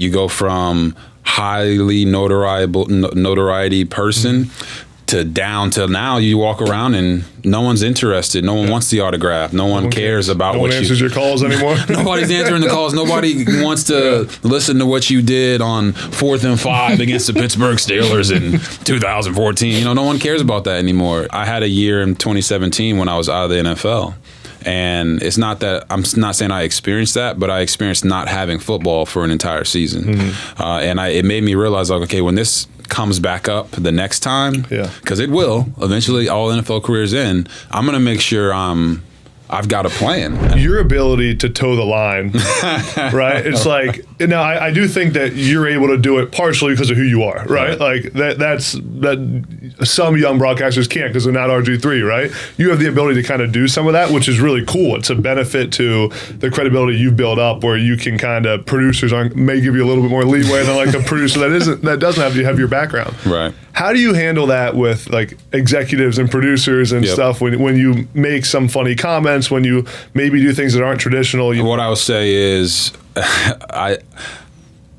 You go from highly notoriety person to down to now you walk around and no one's interested. No one wants the autograph. No one cares about what you... No one answers your calls anymore. Nobody's answering the calls. Nobody wants to listen to what you did on 4th and 5 against the Pittsburgh Steelers in 2014. No one cares about that anymore. I had a year in 2017 when I was out of the NFL. And it's not that I'm not saying I experienced that, but I experienced not having football for an entire season. And it made me realize, like, okay, when this comes back up the next time, because it will eventually, all NFL careers end, I'm going to make sure I've got a plan. Your ability to toe the line, right? It's like, now I do think that you're able to do it partially because of who you are, right? Like that's some young broadcasters can't because they're not RG3, right? You have the ability to kind of do some of that, which is really cool. It's a benefit to the credibility you build up, where you can kind of, producers may give you a little bit more leeway than like a producer that doesn't have your background. Right. How do you handle that with like executives and producers and stuff when you make some funny comments, when you maybe do things that aren't traditional? What I would say is I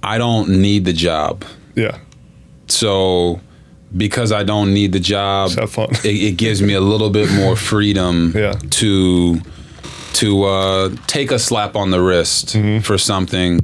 don't need the job. Yeah. So because I don't need the job, have fun. It gives me a little bit more freedom to take a slap on the wrist for something.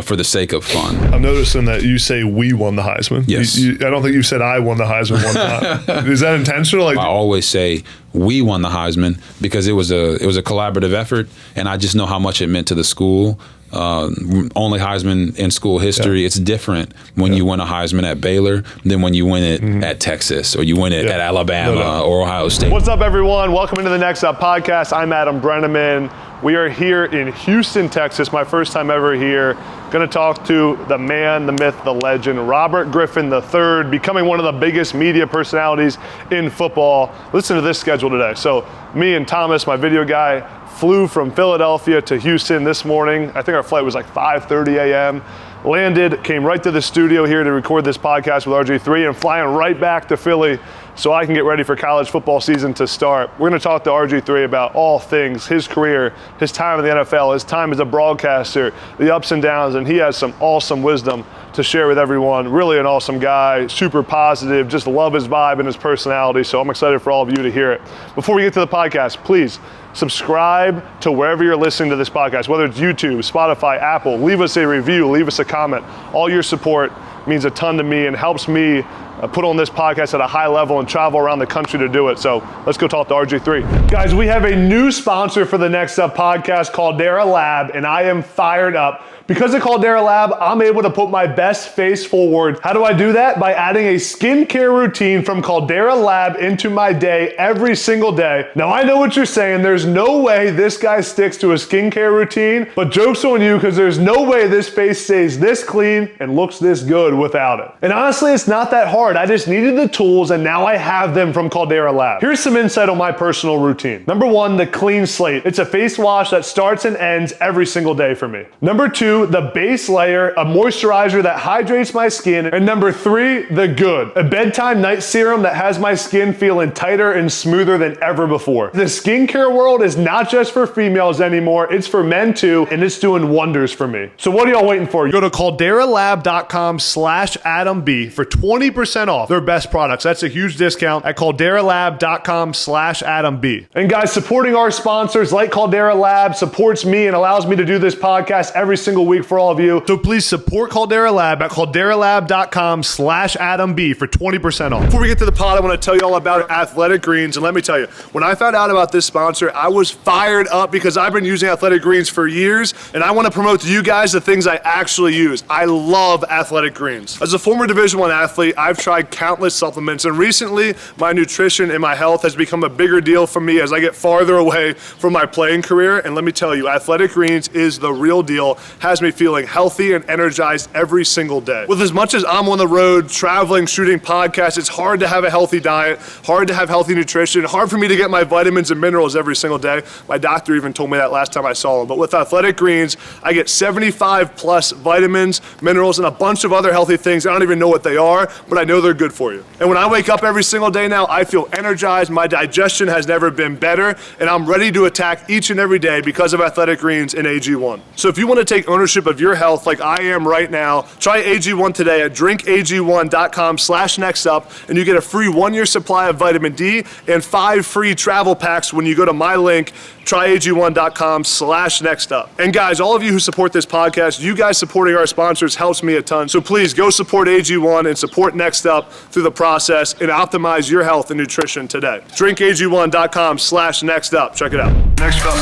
For the sake of fun. I'm noticing that you say we won the Heisman. Yes. I don't think you said I won the Heisman one time. Is that intentional? I always say we won the Heisman because it was a collaborative effort, and I just know how much it meant to the school. Only Heisman in school history. It's different when you win a Heisman at Baylor than when you win it at Texas or you win it at Alabama or Ohio State. What's up, everyone? Welcome into the Next Up podcast. I'm Adam Breneman. We are here in Houston, Texas. My first time ever here. Going to talk to the man, the myth, the legend, Robert Griffin III, becoming one of the biggest media personalities in football. Listen to this schedule today. So me and Thomas, my video guy, flew from Philadelphia to Houston this morning. I think our flight was like 5:30 a.m. Landed, came right to the studio here to record this podcast with RG3 and flying right back to Philly so I can get ready for college football season to start. We're going to talk to RG3 about all things, his career, his time in the NFL, his time as a broadcaster, the ups and downs, and he has some awesome wisdom to share with everyone. Really an awesome guy, super positive, just love his vibe and his personality, so I'm excited for all of you to hear it. Before we get to the podcast, please subscribe to wherever you're listening to this podcast, whether it's YouTube, Spotify, Apple. Leave us a review, leave us a comment. All your support means a ton to me and helps me put on this podcast at a high level and travel around the country to do it. So let's go talk to RG3. Guys, we have a new sponsor for the Next Up podcast, Caldera Lab, and I am fired up. Because of Caldera Lab, I'm able to put my best face forward. How do I do that? By adding a skincare routine from Caldera Lab into my day every single day. Now, I know what you're saying. There's no way this guy sticks to a skincare routine, but joke's on you because there's no way this face stays this clean and looks this good without it. And honestly, it's not that hard. I just needed the tools and now I have them from Caldera Lab. Here's some insight on my personal routine. Number 1, the clean slate. It's a face wash that starts and ends every single day for me. Number 2, the base layer, a moisturizer that hydrates my skin. And number 3, the good, a bedtime night serum that has my skin feeling tighter and smoother than ever before. The skincare world is not just for females anymore, it's for men too, and it's doing wonders for me. So what are y'all waiting for? Go to calderalab.com/AdamB for 20% off their best products. That's a huge discount at calderalab.com/AdamB. And guys, supporting our sponsors like Caldera Lab supports me and allows me to do this podcast every single week for all of you. So please support Caldera Lab at calderalab.com/AdamB for 20% off. Before we get to the pod, I want to tell you all about Athletic Greens. And let me tell you, when I found out about this sponsor, I was fired up because I've been using Athletic Greens for years. And I want to promote to you guys the things I actually use. I love Athletic Greens. As a former Division I athlete, I've tried countless supplements. And recently, my nutrition and my health has become a bigger deal for me as I get farther away from my playing career. And let me tell you, Athletic Greens is the real deal. Has me feeling healthy and energized every single day. With as much as I'm on the road, traveling, shooting podcasts, it's hard to have a healthy diet, hard to have healthy nutrition, hard for me to get my vitamins and minerals every single day. My doctor even told me that last time I saw him. But with Athletic Greens, I get 75 plus vitamins, minerals, and a bunch of other healthy things. I don't even know what they are, but I know they're good for you. And when I wake up every single day now, I feel energized. My digestion has never been better, and I'm ready to attack each and every day because of Athletic Greens and AG1. So if you want to take ownership ownership of your health like I am right now. Try AG1 today at drinkag1.com/nextup, and you get a free 1-year supply of vitamin D and 5 free travel packs when you go to my link, tryag1.com/nextup. And guys, all of you who support this podcast, you guys supporting our sponsors helps me a ton. So please go support AG1 and support Next Up through the process and optimize your health and nutrition today. drinkag1.com/nextup. Check it out. Next Up.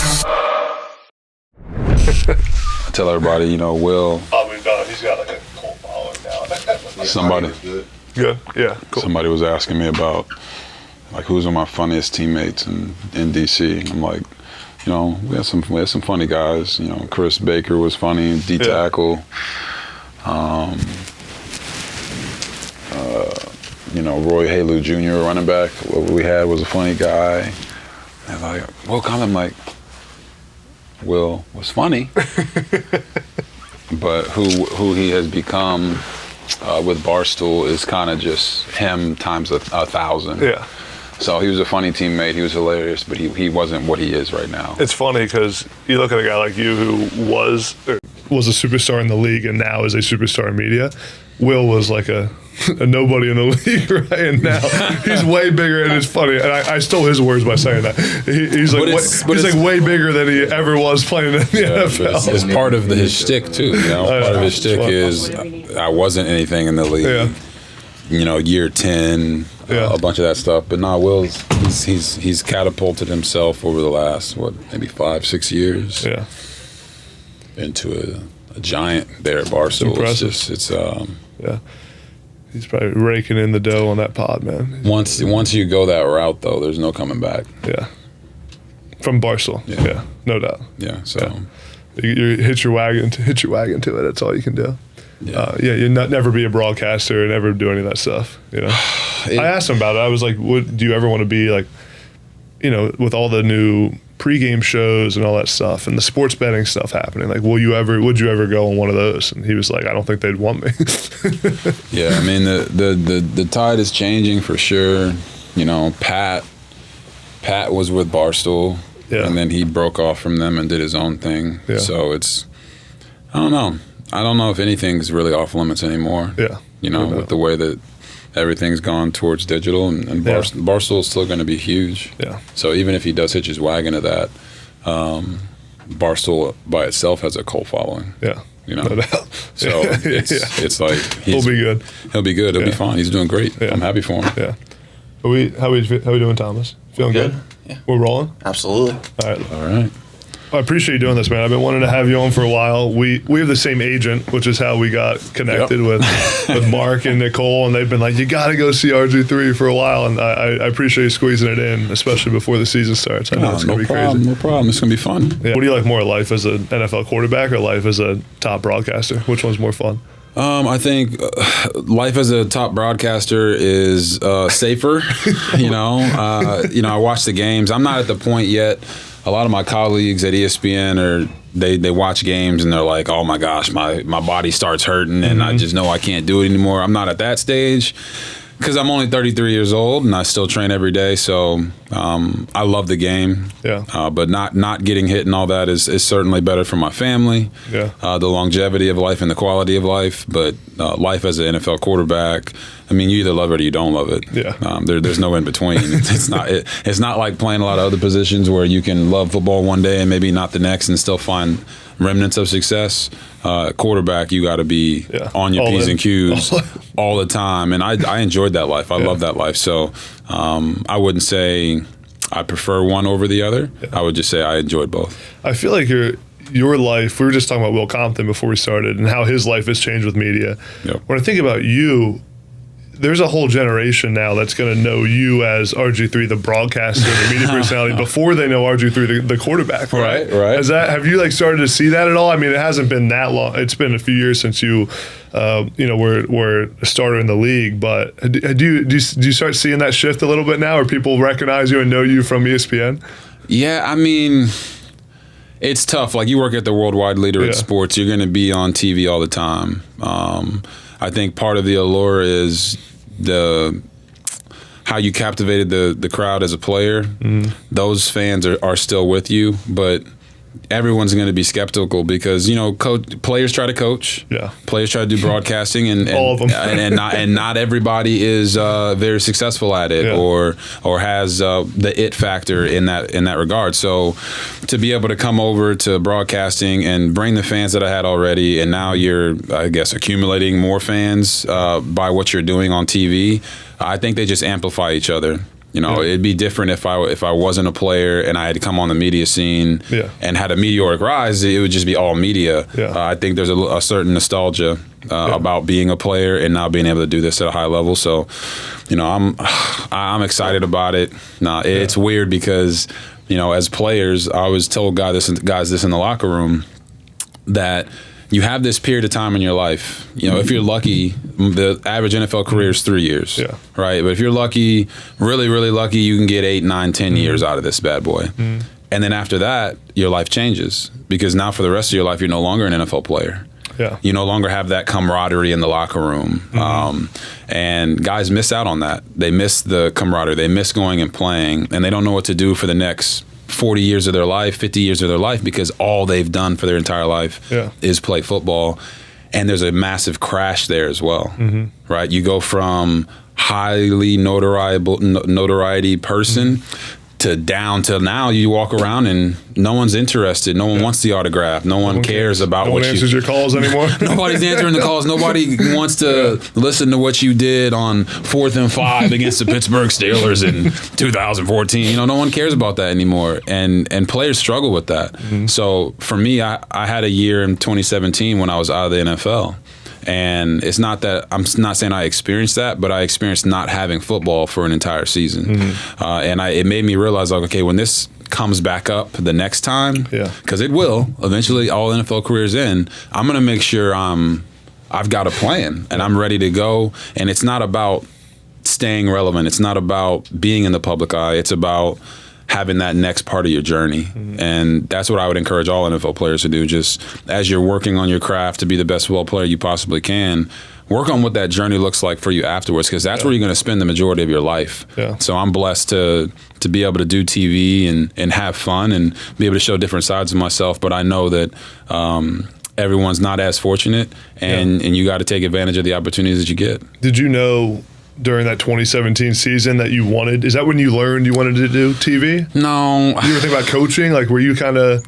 I tell everybody, Will. Oh, he's got like a cool following now. Somebody. Good. Yeah. Cool. Somebody was asking me about who's one of my funniest teammates in DC. I'm like, we had some funny guys. Chris Baker was funny, D tackle. Roy Halou Jr., running back, what we had was a funny guy. And Will Conley, I'm like, Will was funny, but who he has become with Barstool is kind of just him times 1,000. Yeah. So he was a funny teammate. He was hilarious, but he wasn't what he is right now. It's funny because you look at a guy like you who was a superstar in the league and now is a superstar in media. Will was like a nobody in the league, right? And now he's way bigger, and it's funny. And I stole his words by saying that. He's way bigger than he ever was playing in the NFL. It's part of his shtick too. Part of his shtick is I wasn't anything in the league. Yeah. Year 10, a bunch of that stuff. But he's catapulted himself over the last maybe 5-6 years. Yeah. Into a giant there at Barstool. It's yeah. He's probably raking in the dough on that pod, man. Once you go that route, though, there's no coming back. Yeah. From Barstool. Yeah. No doubt. Yeah. So you hit your wagon to it. That's all you can do. Yeah. You never be a broadcaster and never do any of that stuff. I asked him about it. I was like, do you ever want to be like, with all the new pregame shows and all that stuff and the sports betting stuff happening, like, would you ever go on one of those? And he was like, I don't think they'd want me. Yeah, I mean the tide is changing for sure. Pat was with Barstool, and then he broke off from them and did his own thing. Yeah. So I don't know if anything's really off limits anymore. Yeah, with the way that everything's gone towards digital, and Barstool is still going to be huge. Yeah. So even if he does hitch his wagon to that, Barstool by itself has a cult following. Yeah. No doubt. So it's like he'll be good. He'll be good. He'll be fine. He's doing great. Yeah. I'm happy for him. Yeah. How we doing, Thomas? Feeling good? Yeah. We're rolling? Absolutely. All right. I appreciate you doing this, man. I've been wanting to have you on for a while. We have the same agent, which is how we got connected with Mark and Nicole, and they've been like, you got to go see RG3 for a while, and I appreciate you squeezing it in, especially before the season starts. I know it's going to be crazy. No problem. It's going to be fun. Yeah. What do you like more, life as an NFL quarterback or life as a top broadcaster? Which one's more fun? I think life as a top broadcaster is safer. I watch the games. I'm not at the point yet. A lot of my colleagues at ESPN they watch games and they're like, oh my gosh, my body starts hurting and I just know I can't do it anymore. I'm not at that stage because I'm only 33 years old and I still train every day. So I love the game. Yeah. But not getting hit and all that is certainly better for my family. Yeah. The longevity of life and the quality of life. But life as an NFL quarterback, I mean, you either love it or you don't love it. Yeah. There's no in between. It's not like playing a lot of other positions where you can love football one day and maybe not the next and still find remnants of success. Quarterback, you got to be on your P's and Q's all the time. And I enjoyed that life. I love that life. So I wouldn't say I prefer one over the other. Yeah. I would just say I enjoyed both. I feel like your life, we were just talking about Will Compton before we started and how his life has changed with media. Yep. When I think about you, there's a whole generation now that's going to know you as RG3, the broadcaster, the media personality, before they know RG3, the quarterback. Right. Have you started to see that at all? I mean, it hasn't been that long. It's been a few years since you, were a starter in the league. But do you start seeing that shift a little bit now, or people recognize you and know you from ESPN? Yeah, I mean, it's tough. Like, you work at the worldwide leader in sports. You're going to be on TV all the time. I think part of the allure is how you captivated the crowd as a player. Mm-hmm. Those fans are still with you, but everyone's going to be skeptical because, players try to coach. Yeah. Players try to do broadcasting and all of them. and not everybody is very successful at it or has the it factor in that regard. So to be able to come over to broadcasting and bring the fans that I had already, and now you're, I guess, accumulating more fans by what you're doing on TV, I think they just amplify each other. It'd be different if I wasn't a player and I had to come on the media scene and had a meteoric rise. It would just be all media. I think there's a certain nostalgia about being a player and now being able to do this at a high level. So, I'm excited about it. It's weird because, as players, I always told guys this in the locker room that you have this period of time in your life. If you're lucky, the average NFL career is 3 years, right? But if you're lucky, really, really lucky, you can get 8, 9, 10 years out of this bad boy. And then after that, your life changes because now for the rest of your life, you're no longer an NFL player. You no longer have that camaraderie in the locker room. And guys miss out on that. They miss the camaraderie. They miss going and playing, and they don't know what to do for the next 40 years of their life, 50 years of their life, because all they've done for their entire life is play football. And there's a massive crash there as well, right? You go from highly notoriety person to down to now you walk around and no one's interested. No one wants the autograph. No one cares about what you... No one answers your calls anymore. Nobody's answering the calls. Nobody wants to listen to what you did on 4th and 5 against the Pittsburgh Steelers in 2014. No one cares about that anymore. And players struggle with that. So for me, I had a year in 2017 when I was out of the NFL. And it's not that I'm not saying I experienced that, but I experienced not having football for an entire season. And it made me realize, like, okay, when this comes back up the next time, because it will eventually, all NFL careers end, I'm going to make sure I've got a plan and I'm ready to go. And it's not about staying relevant. It's not about being in the public eye. It's about having that next part of your journey. And that's what I would encourage all NFL players to do. Just as you're working on your craft to be the best football player you possibly can, work on what that journey looks like for you afterwards, because that's where you're going to spend the majority of your life. So I'm blessed to be able to do TV and have fun and be able to show different sides of myself. But I know that everyone's not as fortunate, and you got to take advantage of the opportunities that you get. Did you know during that 2017 season that you wanted, is that when you learned you wanted to do TV? No. Did you ever think about coaching? Like, were you kind of...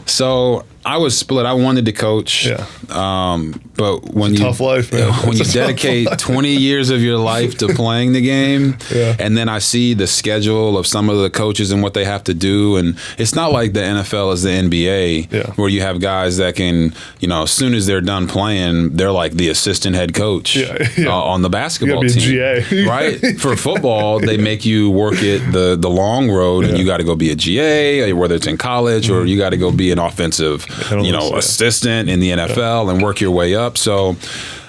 So I was split. I wanted to coach, but when you tough life, man. When you dedicate 20 years of your life to playing the game, and then I see the schedule of some of the coaches and what they have to do, and it's not like the NFL is the NBA, where you have guys that can, as soon as they're done playing, they're like the assistant head coach on the basketball team, GA. right? For football, they make you work it the long road, and you got to go be a GA, whether it's in college or you got to go be an offensive assistant in the NFL and work your way up. So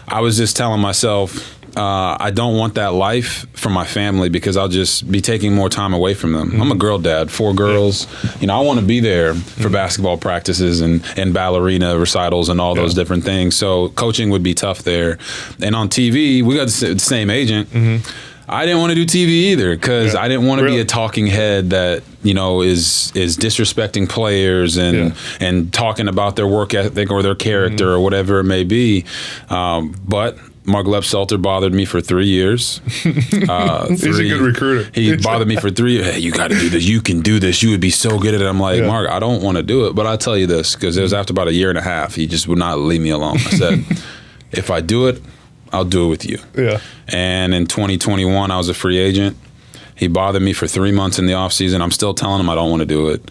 I was just telling myself, I don't want that life for my family because I'll just be taking more time away from them. I'm a girl dad, 4 girls. I want to be there for basketball practices and ballerina recitals and all those different things. So coaching would be tough there. And on TV, we got the same agent. I didn't want to do TV either because I didn't want to be a talking head that is disrespecting players and talking about their work ethic or their character or whatever it may be. But Mark Lepselter bothered me for 3 years. He's a good recruiter. He bothered me for 3 years. Hey, you got to do this. You can do this. You would be so good at it. I'm like, Mark, I don't want to do it. But I'll tell you this, because it was after about a year and a half, he just would not leave me alone. I said, if I do it, I'll do it with you. And in 2021, I was a free agent. He bothered me for 3 months in the offseason. I'm still telling him I don't want to do it.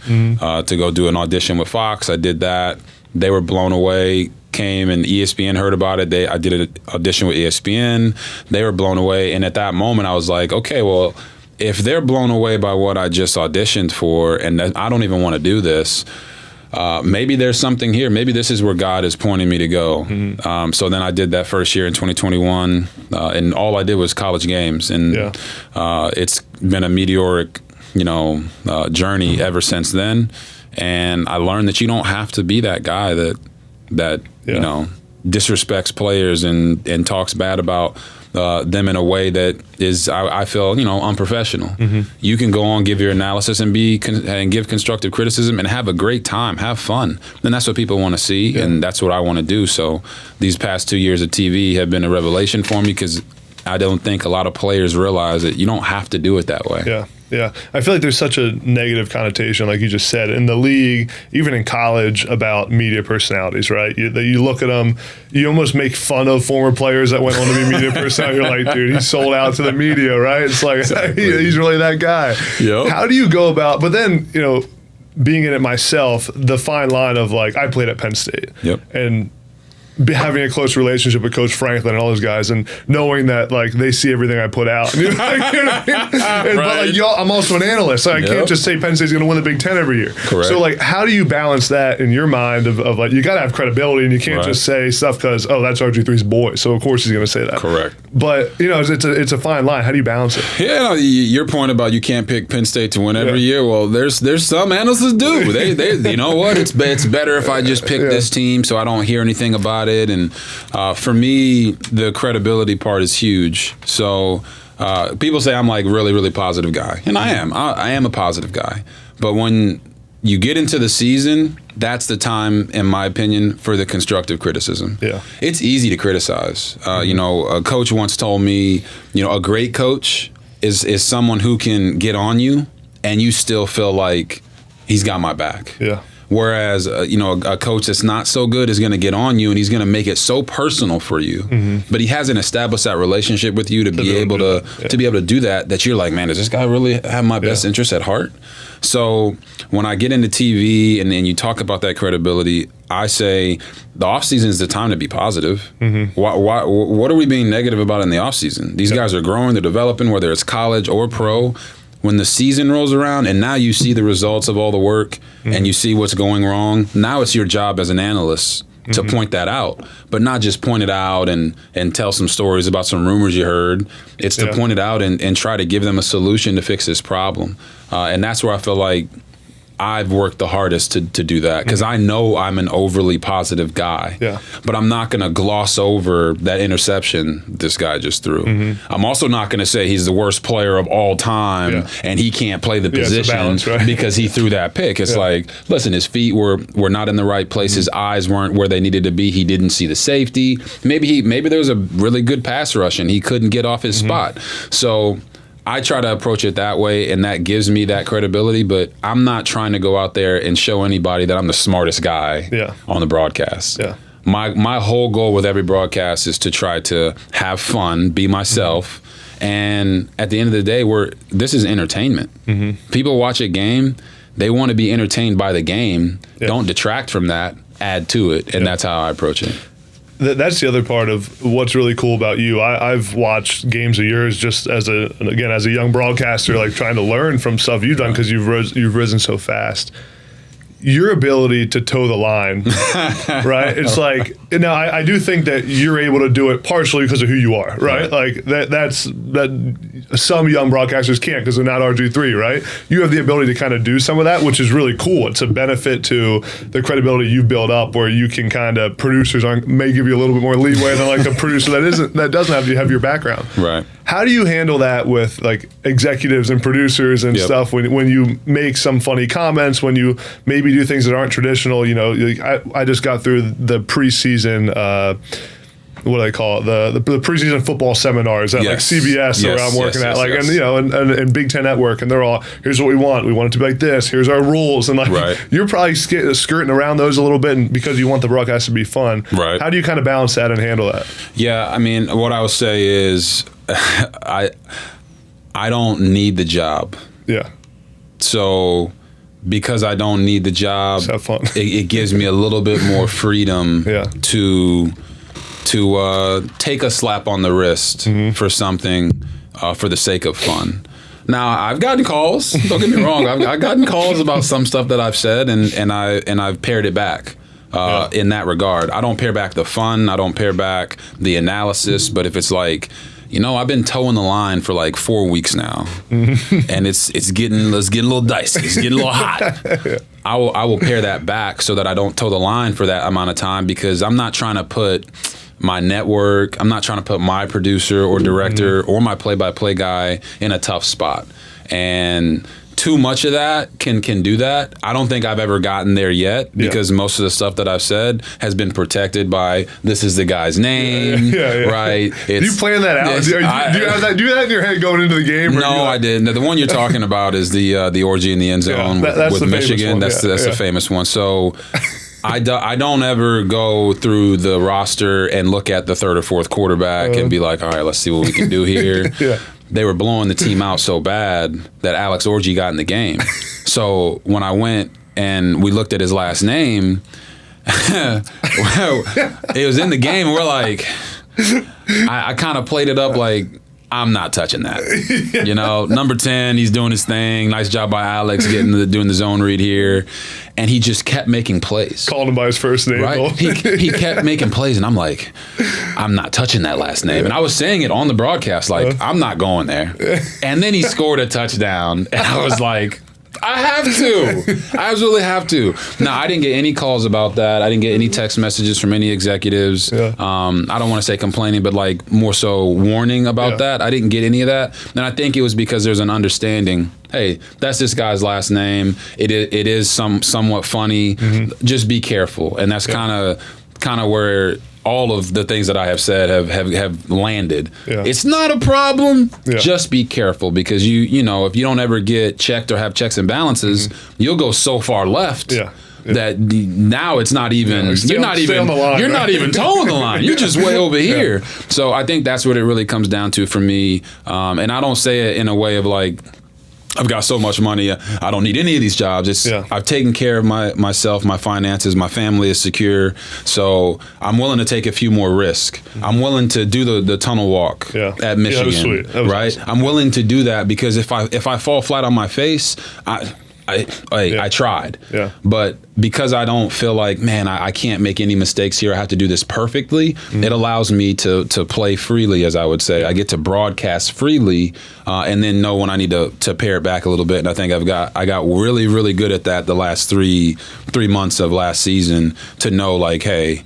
To go do an audition with Fox, I did that. They were blown away. Came and ESPN heard about it. I did an audition with ESPN. They were blown away. And at that moment, I was like, okay, well, if they're blown away by what I just auditioned for and I don't even want to do this, maybe there's something here. Maybe this is where God is pointing me to go. So then I did that first year in 2021, and all I did was college games. And it's been a meteoric, journey ever since then. And I learned that you don't have to be that guy that disrespects players and talks bad about them in a way that is, I feel, unprofessional. You can go on, give your analysis, and give constructive criticism and have a great time, have fun. And that's what people want to see, and that's what I want to do. So these past 2 years of TV have been a revelation for me, because I don't think a lot of players realize that you don't have to do it that way. Yeah. I feel like there's such a negative connotation, like you just said, in the league, even in college, about media personalities, right? You look at them, you almost make fun of former players that went on to be media personalities. You're like, dude, he's sold out to the media, right? It's like, exactly. He's really that guy. Yep. How do you go about, but then, being in it myself, the fine line of, like, I played at Penn State. Yep. And having a close relationship with Coach Franklin and all those guys, and knowing that, like, they see everything I put out. But like, I'm also an analyst, so I can't just say Penn State's going to win the Big Ten every year. Correct. So, like, how do you balance that in your mind of like, you got to have credibility, and you can't just say stuff because, that's RG3's boy, so of course he's going to say that. Correct. But it's a fine line. How do you balance it? Yeah, your point about you can't pick Penn State to win every year. Well, there's some analysts that do. They you know what? It's better if I just pick this team so I don't hear anything about it. And for me, the credibility part is huge. So people say I'm like really, really positive guy, and I am. I am a positive guy. But when you get into the season, that's the time, in my opinion, for the constructive criticism. Yeah, it's easy to criticize. A coach once told me, a great coach is someone who can get on you and you still feel like he's got my back. Yeah. Whereas, a coach that's not so good is going to get on you and he's going to make it so personal for you. But he hasn't established that relationship with you to be able to do that you're like, man, does this guy really have my best interest at heart? So when I get into TV and then you talk about that credibility, I say the offseason is the time to be positive. What are we being negative about in the offseason? These guys are growing, they're developing, whether it's college or pro. When the season rolls around and now you see the results of all the work and you see what's going wrong, now it's your job as an analyst to point that out, but not just point it out and tell some stories about some rumors you heard. It's to point it out and try to give them a solution to fix this problem. And that's where I feel like I've worked the hardest to do that, because I know I'm an overly positive guy. Yeah. But I'm not going to gloss over that interception this guy just threw. I'm also not going to say he's the worst player of all time and he can't play the position because he threw that pick. It's like, listen, his feet were not in the right place. His eyes weren't where they needed to be. He didn't see the safety. Maybe there was a really good pass rush and he couldn't get off his spot. So I try to approach it that way, and that gives me that credibility, but I'm not trying to go out there and show anybody that I'm the smartest guy on the broadcast. Yeah. My whole goal with every broadcast is to try to have fun, be myself, and at the end of the day, this is entertainment. People watch a game, they want to be entertained by the game. Don't detract from that, add to it, and that's how I approach it. That's the other part of what's really cool about you. I've watched games of yours just as a young broadcaster, like trying to learn from stuff you've done, because you've risen so fast. Your ability to toe the line, right? It's like, now I do think that you're able to do it partially because of who you are, right? Like that's some young broadcasters can't, because they're not RG3, right? You have the ability to kind of do some of that, which is really cool. It's a benefit to the credibility you've built up, where you can kind of, producers may give you a little bit more leeway than like a producer that doesn't have your background. Right. How do you handle that with like executives and producers and stuff when you make some funny comments, when you maybe do things that aren't traditional? I just got through the preseason, what do they call it? The preseason football seminars at like CBS where I'm working at, like, and Big Ten Network, and they're all, here's what we want it to be like this, here's our rules, and like you're probably skirting around those a little bit, and because you want the broadcast to be fun. Right. How do you kind of balance that and handle that? Yeah, I mean, what I would say is I don't need the job. Yeah. So because I don't need the job, have fun. It gives me a little bit more freedom to take a slap on the wrist for something for the sake of fun. Now, I've gotten calls. Don't get me wrong. I've gotten calls about some stuff that I've said, and I've pared it back in that regard. I don't pare back the fun. I don't pare back the analysis. But if it's like, I've been towing the line for like 4 weeks now, and it's getting a little dicey. It's getting a little hot. I will pare that back so that I don't toe the line for that amount of time, because I'm not trying to put my network, I'm not trying to put my producer or director or my play-by-play guy in a tough spot. And too much of that can do that. I don't think I've ever gotten there yet, because most of the stuff that I've said has been protected by, this is the guy's name, right? Do you plan that out? Do you have that in your head going into the game? No, I didn't. The one you're talking about is the orgy in the end zone with Michigan. That's a famous one. So I don't ever go through the roster and look at the third or fourth quarterback and be like, all right, let's see what we can do here. They were blowing the team out so bad that Alex Orji got in the game. So when I went and we looked at his last name, it was in the game. We're like, I kind of played it up like, I'm not touching that. Number 10, he's doing his thing. Nice job by Alex doing the zone read here. And he just kept making plays. Called him by his first name. Right? He kept making plays, and I'm like, I'm not touching that last name. And I was saying it on the broadcast, like, I'm not going there. And then he scored a touchdown, and I was like, I have to. I absolutely have to. Now, I didn't get any calls about that. I didn't get any text messages from any executives. I don't want to say complaining, but like more so warning about that. I didn't get any of that. And I think it was because there's an understanding. Hey, that's this guy's last name. It is somewhat funny. Just be careful. And that's kind of where all of the things that I have said have landed. It's not a problem. Just be careful, because you know, if you don't ever get checked or have checks and balances, you'll go so far left that now it's not even you're not even towing the line. You're just way over here. So I think that's what it really comes down to for me. And I don't say it in a way of like, I've got so much money, I don't need any of these jobs. I've taken care of myself, my finances, my family is secure. So I'm willing to take a few more risks. I'm willing to do the tunnel walk at Michigan, that was right? awesome. I'm willing to do that, because if I fall flat on my face, I tried. But because I don't feel like, man, I can't make any mistakes here, I have to do this perfectly, it allows me to play freely, as I would say. I get to broadcast freely, and then know when I need to pare it back a little bit. And I think I got really, really good at that the last three months of last season, to know like, hey,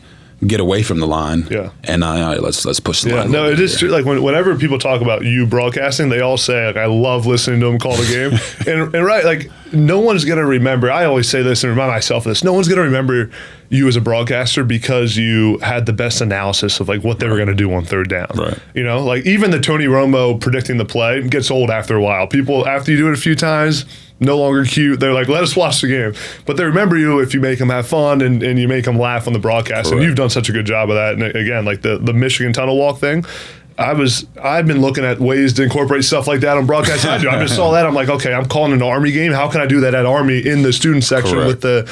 get away from the line, and let's push the line. No, it is true. Like whenever people talk about you broadcasting, they all say, like, I love listening to them call the game, and right, like, no one's gonna remember. I always say this and remind myself of this. No one's gonna remember you as a broadcaster because you had the best analysis of like what they were gonna do on third down. Right. Like even the Tony Romo predicting the play gets old after a while. People, after you do it a few times, no longer cute. They're like, let us watch the game. But they remember you if you make them have fun and you make them laugh on the broadcast. Correct. And you've done such a good job of that. And again, like the Michigan tunnel walk thing, I've been looking at ways to incorporate stuff like that on broadcast. I just saw that. I'm like, okay, I'm calling an Army game. How can I do that at Army in the student section? Correct. With the,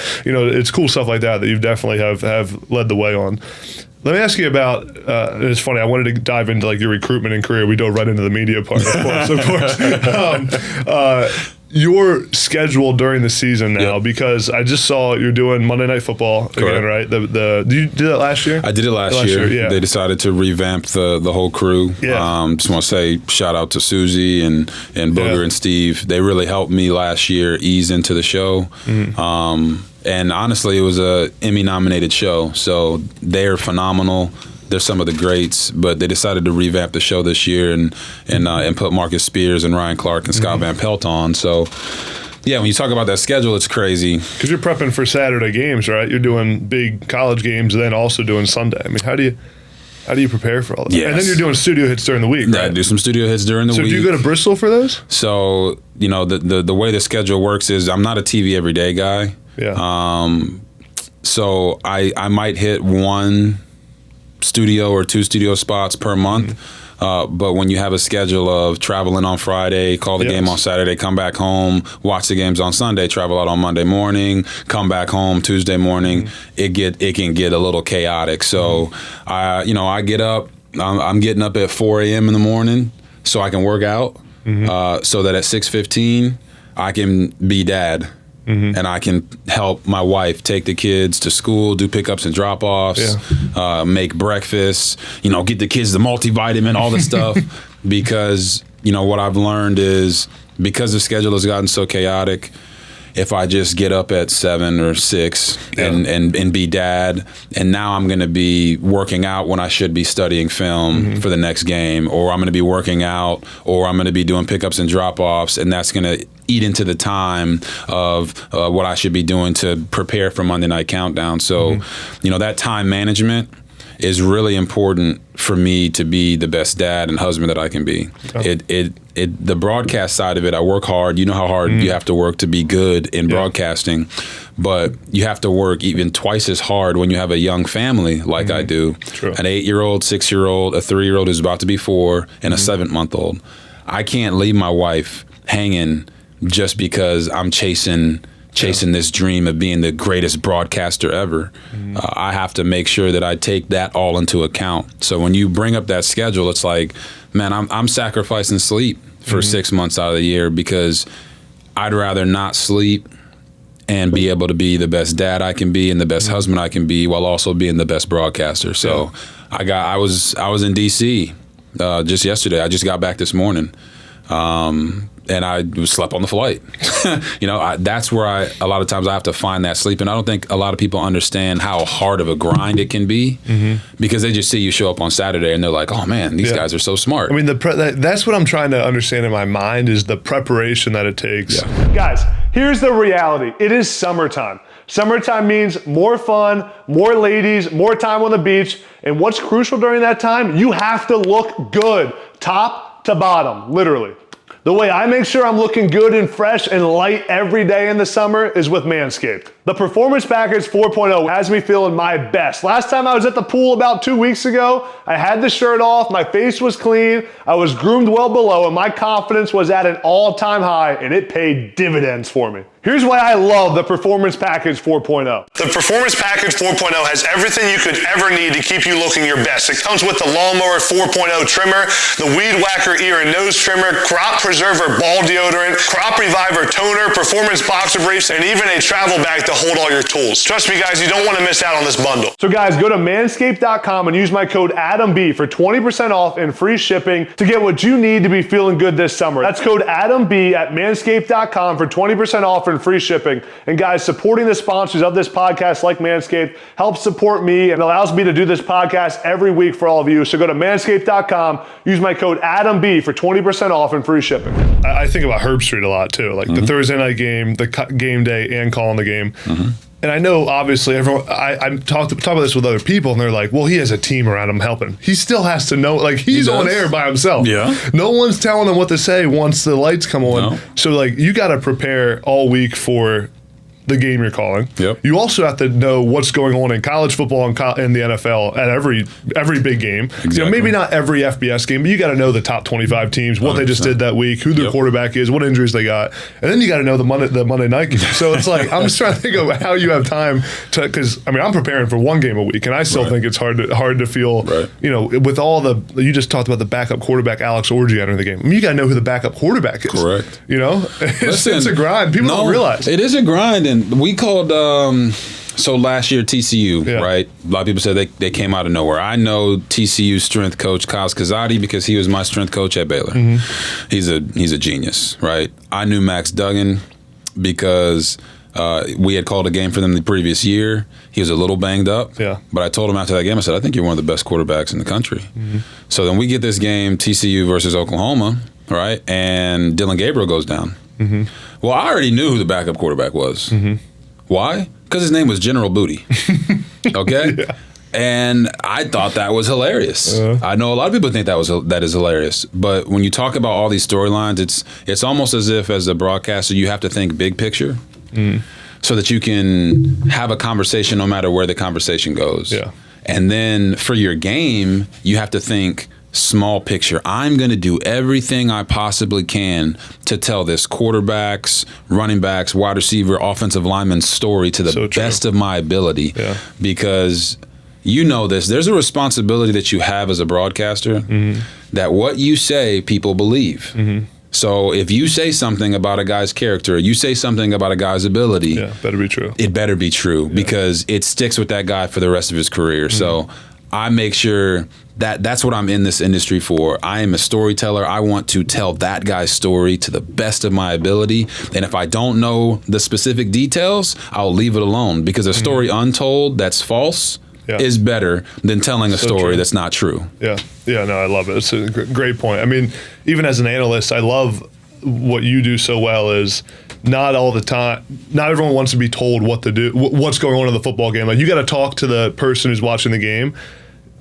it's cool stuff like that you definitely have led the way on. Let me ask you about, it's funny, I wanted to dive into like your recruitment and career. We dove right into the media part, of course. Your schedule during the season now, because I just saw you're doing Monday Night Football again, right? Did you do that last year? I did it last year. They decided to revamp the whole crew. Just want to say shout out to Susie and Booger and Steve. They really helped me last year ease into the show. And honestly, it was a Emmy-nominated show, so they're phenomenal. They're some of the greats, but they decided to revamp the show this year and put Marcus Spears and Ryan Clark and Scott Van Pelt on. So, yeah, when you talk about that schedule, it's crazy. Because you're prepping for Saturday games, right? You're doing big college games and then also doing Sunday. I mean, how do you prepare for all that? Yes. And then you're doing studio hits during the week, right? Yeah, I do some studio hits during the week. So do you go to Bristol for those? So, the way the schedule works is I'm not a TV everyday guy. So I might hit one studio or two studio spots per month. But when you have a schedule of traveling on Friday, call the game on Saturday, come back home, watch the games on Sunday, travel out on Monday morning, come back home Tuesday morning, it can get a little chaotic. So I get up, I'm getting up at 4 a.m. in the morning so I can work out, so that at 6:15 I can be dad. And I can help my wife take the kids to school, do pickups and drop-offs, make breakfast, get the kids the multivitamin, all this stuff. because, what I've learned is because the schedule has gotten so chaotic, if I just get up at 7 or 6 and be dad, and now I'm going to be working out when I should be studying film for the next game, or I'm going to be working out, or I'm going to be doing pickups and drop-offs, and that's going to eat into the time of what I should be doing to prepare for Monday Night Countdown. So, that time management is really important for me to be the best dad and husband that I can be. The broadcast side of it, I work hard. You know how hard you have to work to be good in broadcasting, but you have to work even twice as hard when you have a young family like I do. True. An 8-year-old, 6-year-old, a 3-year-old who's about to be 4, and a 7-month-old. I can't leave my wife hanging just because I'm chasing this dream of being the greatest broadcaster ever. I have to make sure that I take that all into account. So when you bring up that schedule, it's like, man, I'm sacrificing sleep for 6 months out of the year because I'd rather not sleep and be able to be the best dad I can be and the best husband I can be while also being the best broadcaster. So I was in DC just yesterday. I just got back this morning. And I slept on the flight. That's where a lot of times I have to find that sleep. And I don't think a lot of people understand how hard of a grind it can be because they just see you show up on Saturday and they're like, oh man, these guys are so smart. I mean, that's what I'm trying to understand in my mind is the preparation that it takes. Yeah. Guys, here's the reality. It is summertime. Summertime means more fun, more ladies, more time on the beach. And what's crucial during that time? You have to look good, top to bottom, literally. The way I make sure I'm looking good and fresh and light every day in the summer is with Manscaped. The Performance Package 4.0 has me feeling my best. Last time I was at the pool about 2 weeks ago, I had the shirt off, my face was clean, I was groomed well below, and my confidence was at an all-time high, and it paid dividends for me. Here's why I love the Performance Package 4.0. The Performance Package 4.0 has everything you could ever need to keep you looking your best. It comes with the Lawnmower 4.0 trimmer, the Weed Whacker ear and nose trimmer, Crop Preserver ball deodorant, Crop Reviver toner, Performance boxer briefs, and even a travel bag to hold all your tools. Trust me guys, you don't want to miss out on this bundle. So guys, go to manscaped.com and use my code ADAMB for 20% off and free shipping to get what you need to be feeling good this summer. That's code ADAMB at manscaped.com for 20% off and free shipping. And guys, supporting the sponsors of this podcast like Manscaped helps support me and allows me to do this podcast every week for all of you. So go to manscaped.com, use my code ADAMB for 20% off and free shipping. I think about Herb Street a lot too, like the Thursday night game, the game day, and calling the game. And I know, obviously, everyone. I talk about this with other people, and they're like, "Well, he has a team around him helping. He still has to know. Like he's on air by himself. Yeah, no one's telling him what to say once the lights come on. No. So like, you got to prepare all week for the game you're calling. Yep. You also have to know what's going on in college football and in the NFL at every big game. Exactly. Maybe not every FBS game, but you got to know the top 25 teams, what 100%. They just did that week, who their quarterback is, what injuries they got, and then you got to know the Monday night game. So it's like I'm just trying to think of how you have time to, because I mean I'm preparing for one game a week, and I still think it's hard to feel. With all you just talked about the backup quarterback Alex Orji entering the game. I mean, you got to know who the backup quarterback is. Correct. It's a grind. People don't realize it is a grind. And we called so last year TCU, right? A lot of people said they came out of nowhere. I know TCU strength coach Kaz Kazadi because he was my strength coach at Baylor. He's a genius, right? I knew Max Duggan because we had called a game for them the previous year. He was a little banged up, but I told him after that game, I said, I think you're one of the best quarterbacks in the country. So then we get this game, TCU versus Oklahoma, right? And Dylan Gabriel goes down. Well, I already knew who the backup quarterback was. Why? Because his name was General Booty. Okay? And I thought that was hilarious. I know a lot of people think that is hilarious. But when you talk about all these storylines, it's almost as if as a broadcaster you have to think big picture so that you can have a conversation no matter where the conversation goes. And then for your game, you have to think small picture. I'm going to do everything I possibly can to tell this quarterback's, running backs, wide receiver, offensive lineman story to the best of my ability. Because you know this, there's a responsibility that you have as a broadcaster that what you say, people believe. So if you say something about a guy's character, you say something about a guy's ability, better be true. It better be true because it sticks with that guy for the rest of his career. So I make sure that's what I'm in this industry for. I am a storyteller. I want to tell that guy's story to the best of my ability. And if I don't know the specific details, I'll leave it alone, because a story untold that's false is better than telling a story that's not true. Yeah. Yeah, no, I love it. It's a great point. I mean, even as an analyst, I love what you do so well is not all the time, not everyone wants to be told what to do, what's going on in the football game. Like, you got to talk to the person who's watching the game.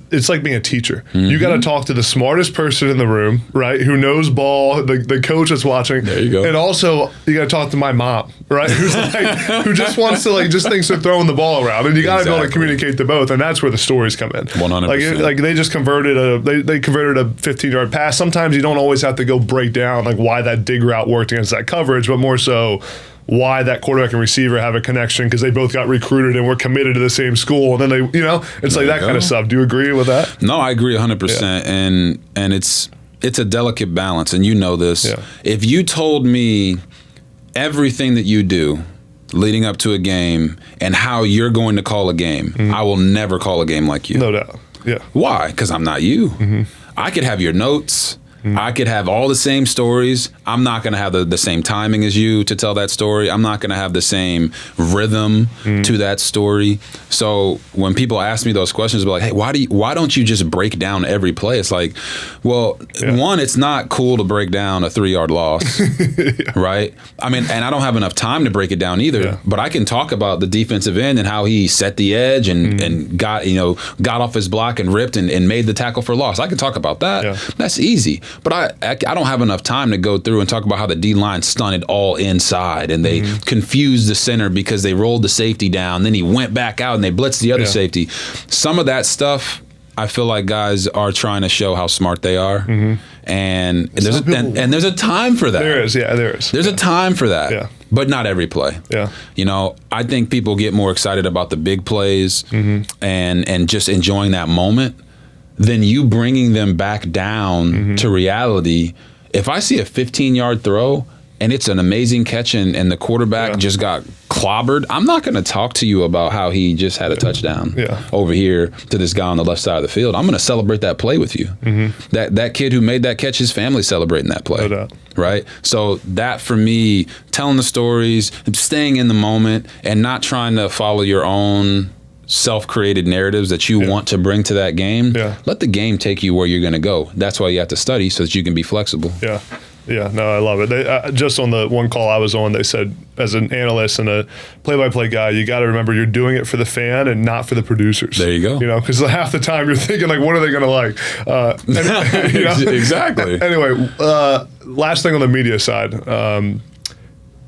It's like being a teacher. You got to talk to the smartest person in the room, right? Who knows ball, the coach that's watching. There you go. And also, you got to talk to my mom, right? Who's like, who just wants to, like, just thinks they're throwing the ball around. And you got to be able to communicate to both. And that's where the stories come in. 100%. Like they just converted they converted a 15-yard pass. Sometimes you don't always have to go break down like why that dig route worked against that coverage, but more so why that quarterback and receiver have a connection, because they both got recruited and were committed to the same school. And then they, it's like that kind of stuff. Do you agree with that? No, I agree 100%. Yeah. And it's a delicate balance. And you know this. Yeah. If you told me everything that you do leading up to a game and how you're going to call a game, I will never call a game like you. No doubt. Yeah. Why? Because I'm not you. I could have your notes. I could have all the same stories. I'm not going to have the same timing as you to tell that story. I'm not going to have the same rhythm to that story. So when people ask me those questions, they're like, hey, why don't you just break down every play? It's like, well, one, it's not cool to break down a 3-yard loss, right? I mean, and I don't have enough time to break it down either, but I can talk about the defensive end and how he set the edge and got off his block and ripped and made the tackle for loss. I can talk about that. Yeah. That's easy. But I don't have enough time to go through and talk about how the D-line stunted all inside and they confused the center because they rolled the safety down. Then he went back out and they blitzed the other safety. Some of that stuff, I feel like guys are trying to show how smart they are. And there's a time for that. There is, there is. There's a time for that. Yeah. But not every play. Yeah. I think people get more excited about the big plays and just enjoying that moment than you bringing them back down to reality. If I see a 15-yard throw and it's an amazing catch and the quarterback just got clobbered, I'm not going to talk to you about how he just had a touchdown over here to this guy on the left side of the field. I'm going to celebrate that play with you. That kid who made that catch, his family celebrating that play. No doubt. Right? So that, for me, telling the stories, staying in the moment, and not trying to follow your own self-created narratives that you want to bring to that game. Let the game take you where you're going to go. That's why you have to study, so that you can be flexible. Yeah, no, I love it. They, just on the one call I was on, they said, as an analyst and a play-by-play guy, you got to remember you're doing it for the fan and not for the producers. There you go. Because half the time you're thinking, like, what are they going to like? Exactly. Anyway, last thing on the media side.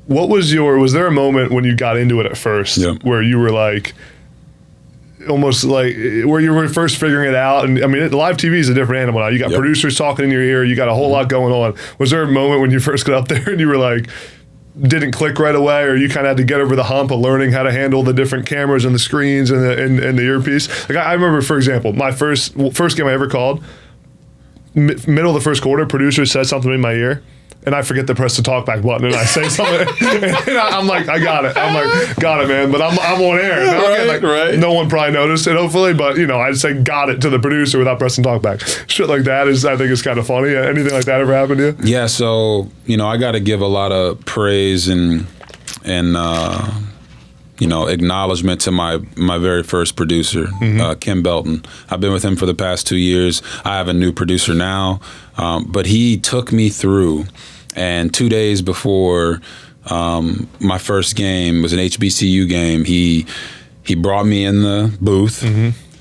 Was there a moment when you got into it at first where you were like, almost like where you were first figuring it out? And I mean, live TV is a different animal now. You got producers talking in your ear. You got a whole lot going on. Was there a moment when you first got up there and you were like, didn't click right away, or you kind of had to get over the hump of learning how to handle the different cameras and the screens and the earpiece? Like, I remember, for example, my first game I ever called, middle of the first quarter, producer said something in my ear, and I forget to press the talk back button, and I say something, and I'm like, I got it. I'm like, got it, man. But I'm on air. Right. No one probably noticed it, hopefully, but I'd say got it to the producer without pressing talk back. Shit like that I think is kind of funny. Anything like that ever happened to you? Yeah. So I got to give a lot of praise and acknowledgement to my very first producer, Kim Belton. I've been with him for the past 2 years. I have a new producer now, but he took me through. And 2 days before my first game was an HBCU game, he brought me in the booth,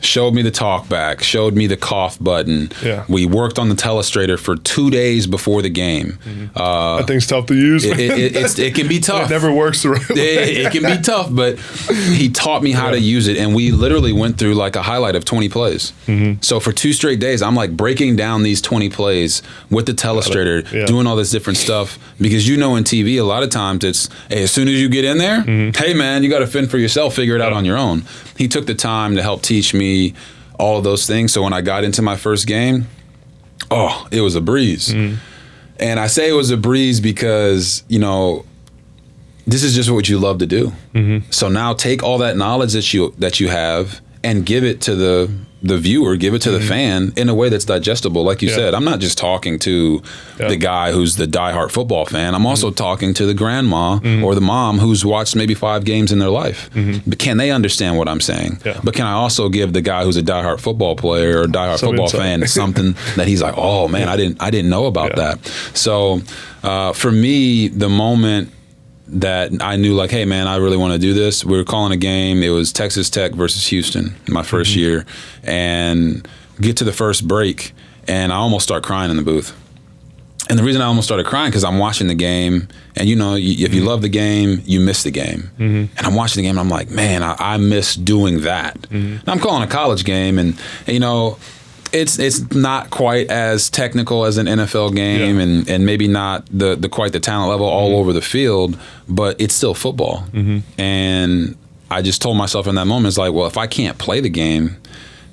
showed me the talk back, showed me the cough button. Yeah. We worked on the telestrator for 2 days before the game. That thing's tough to use. It can be tough. It never works the right way. It can be tough, but he taught me how to use it, and we literally went through like a highlight of 20 plays. So for 2 straight days, I'm like breaking down these 20 plays with the telestrator, doing all this different stuff, because in TV, a lot of times it's, hey, as soon as you get in there, hey man, you got to fend for yourself, figure it out on your own. He took the time to help teach me all of those things. So when I got into my first game, it was a breeze. And I say it was a breeze because, this is just what you love to do. So now take all that knowledge that you have and give it to the viewer, give it to the fan in a way that's digestible. Like you said, I'm not just talking to the guy who's the diehard football fan. I'm also talking to the grandma or the mom who's watched maybe 5 games in their life. But can they understand what I'm saying? But can I also give the guy who's a diehard football player or diehard football fan something that he's like, oh man, I didn't know about that. So for me, the moment that I knew, like, hey man, I really want to do this. We were calling a game. It was Texas Tech versus Houston, my first year, and get to the first break, and I almost start crying in the booth. And the reason I almost started crying because I'm watching the game, and if you love the game, you miss the game. And I'm watching the game, and I'm like, man, I miss doing that. And I'm calling a college game, and it's not quite as technical as an NFL game, and maybe not the quite the talent level all over the field, but it's still football. And I just told myself in that moment, it's like, well, if I can't play the game,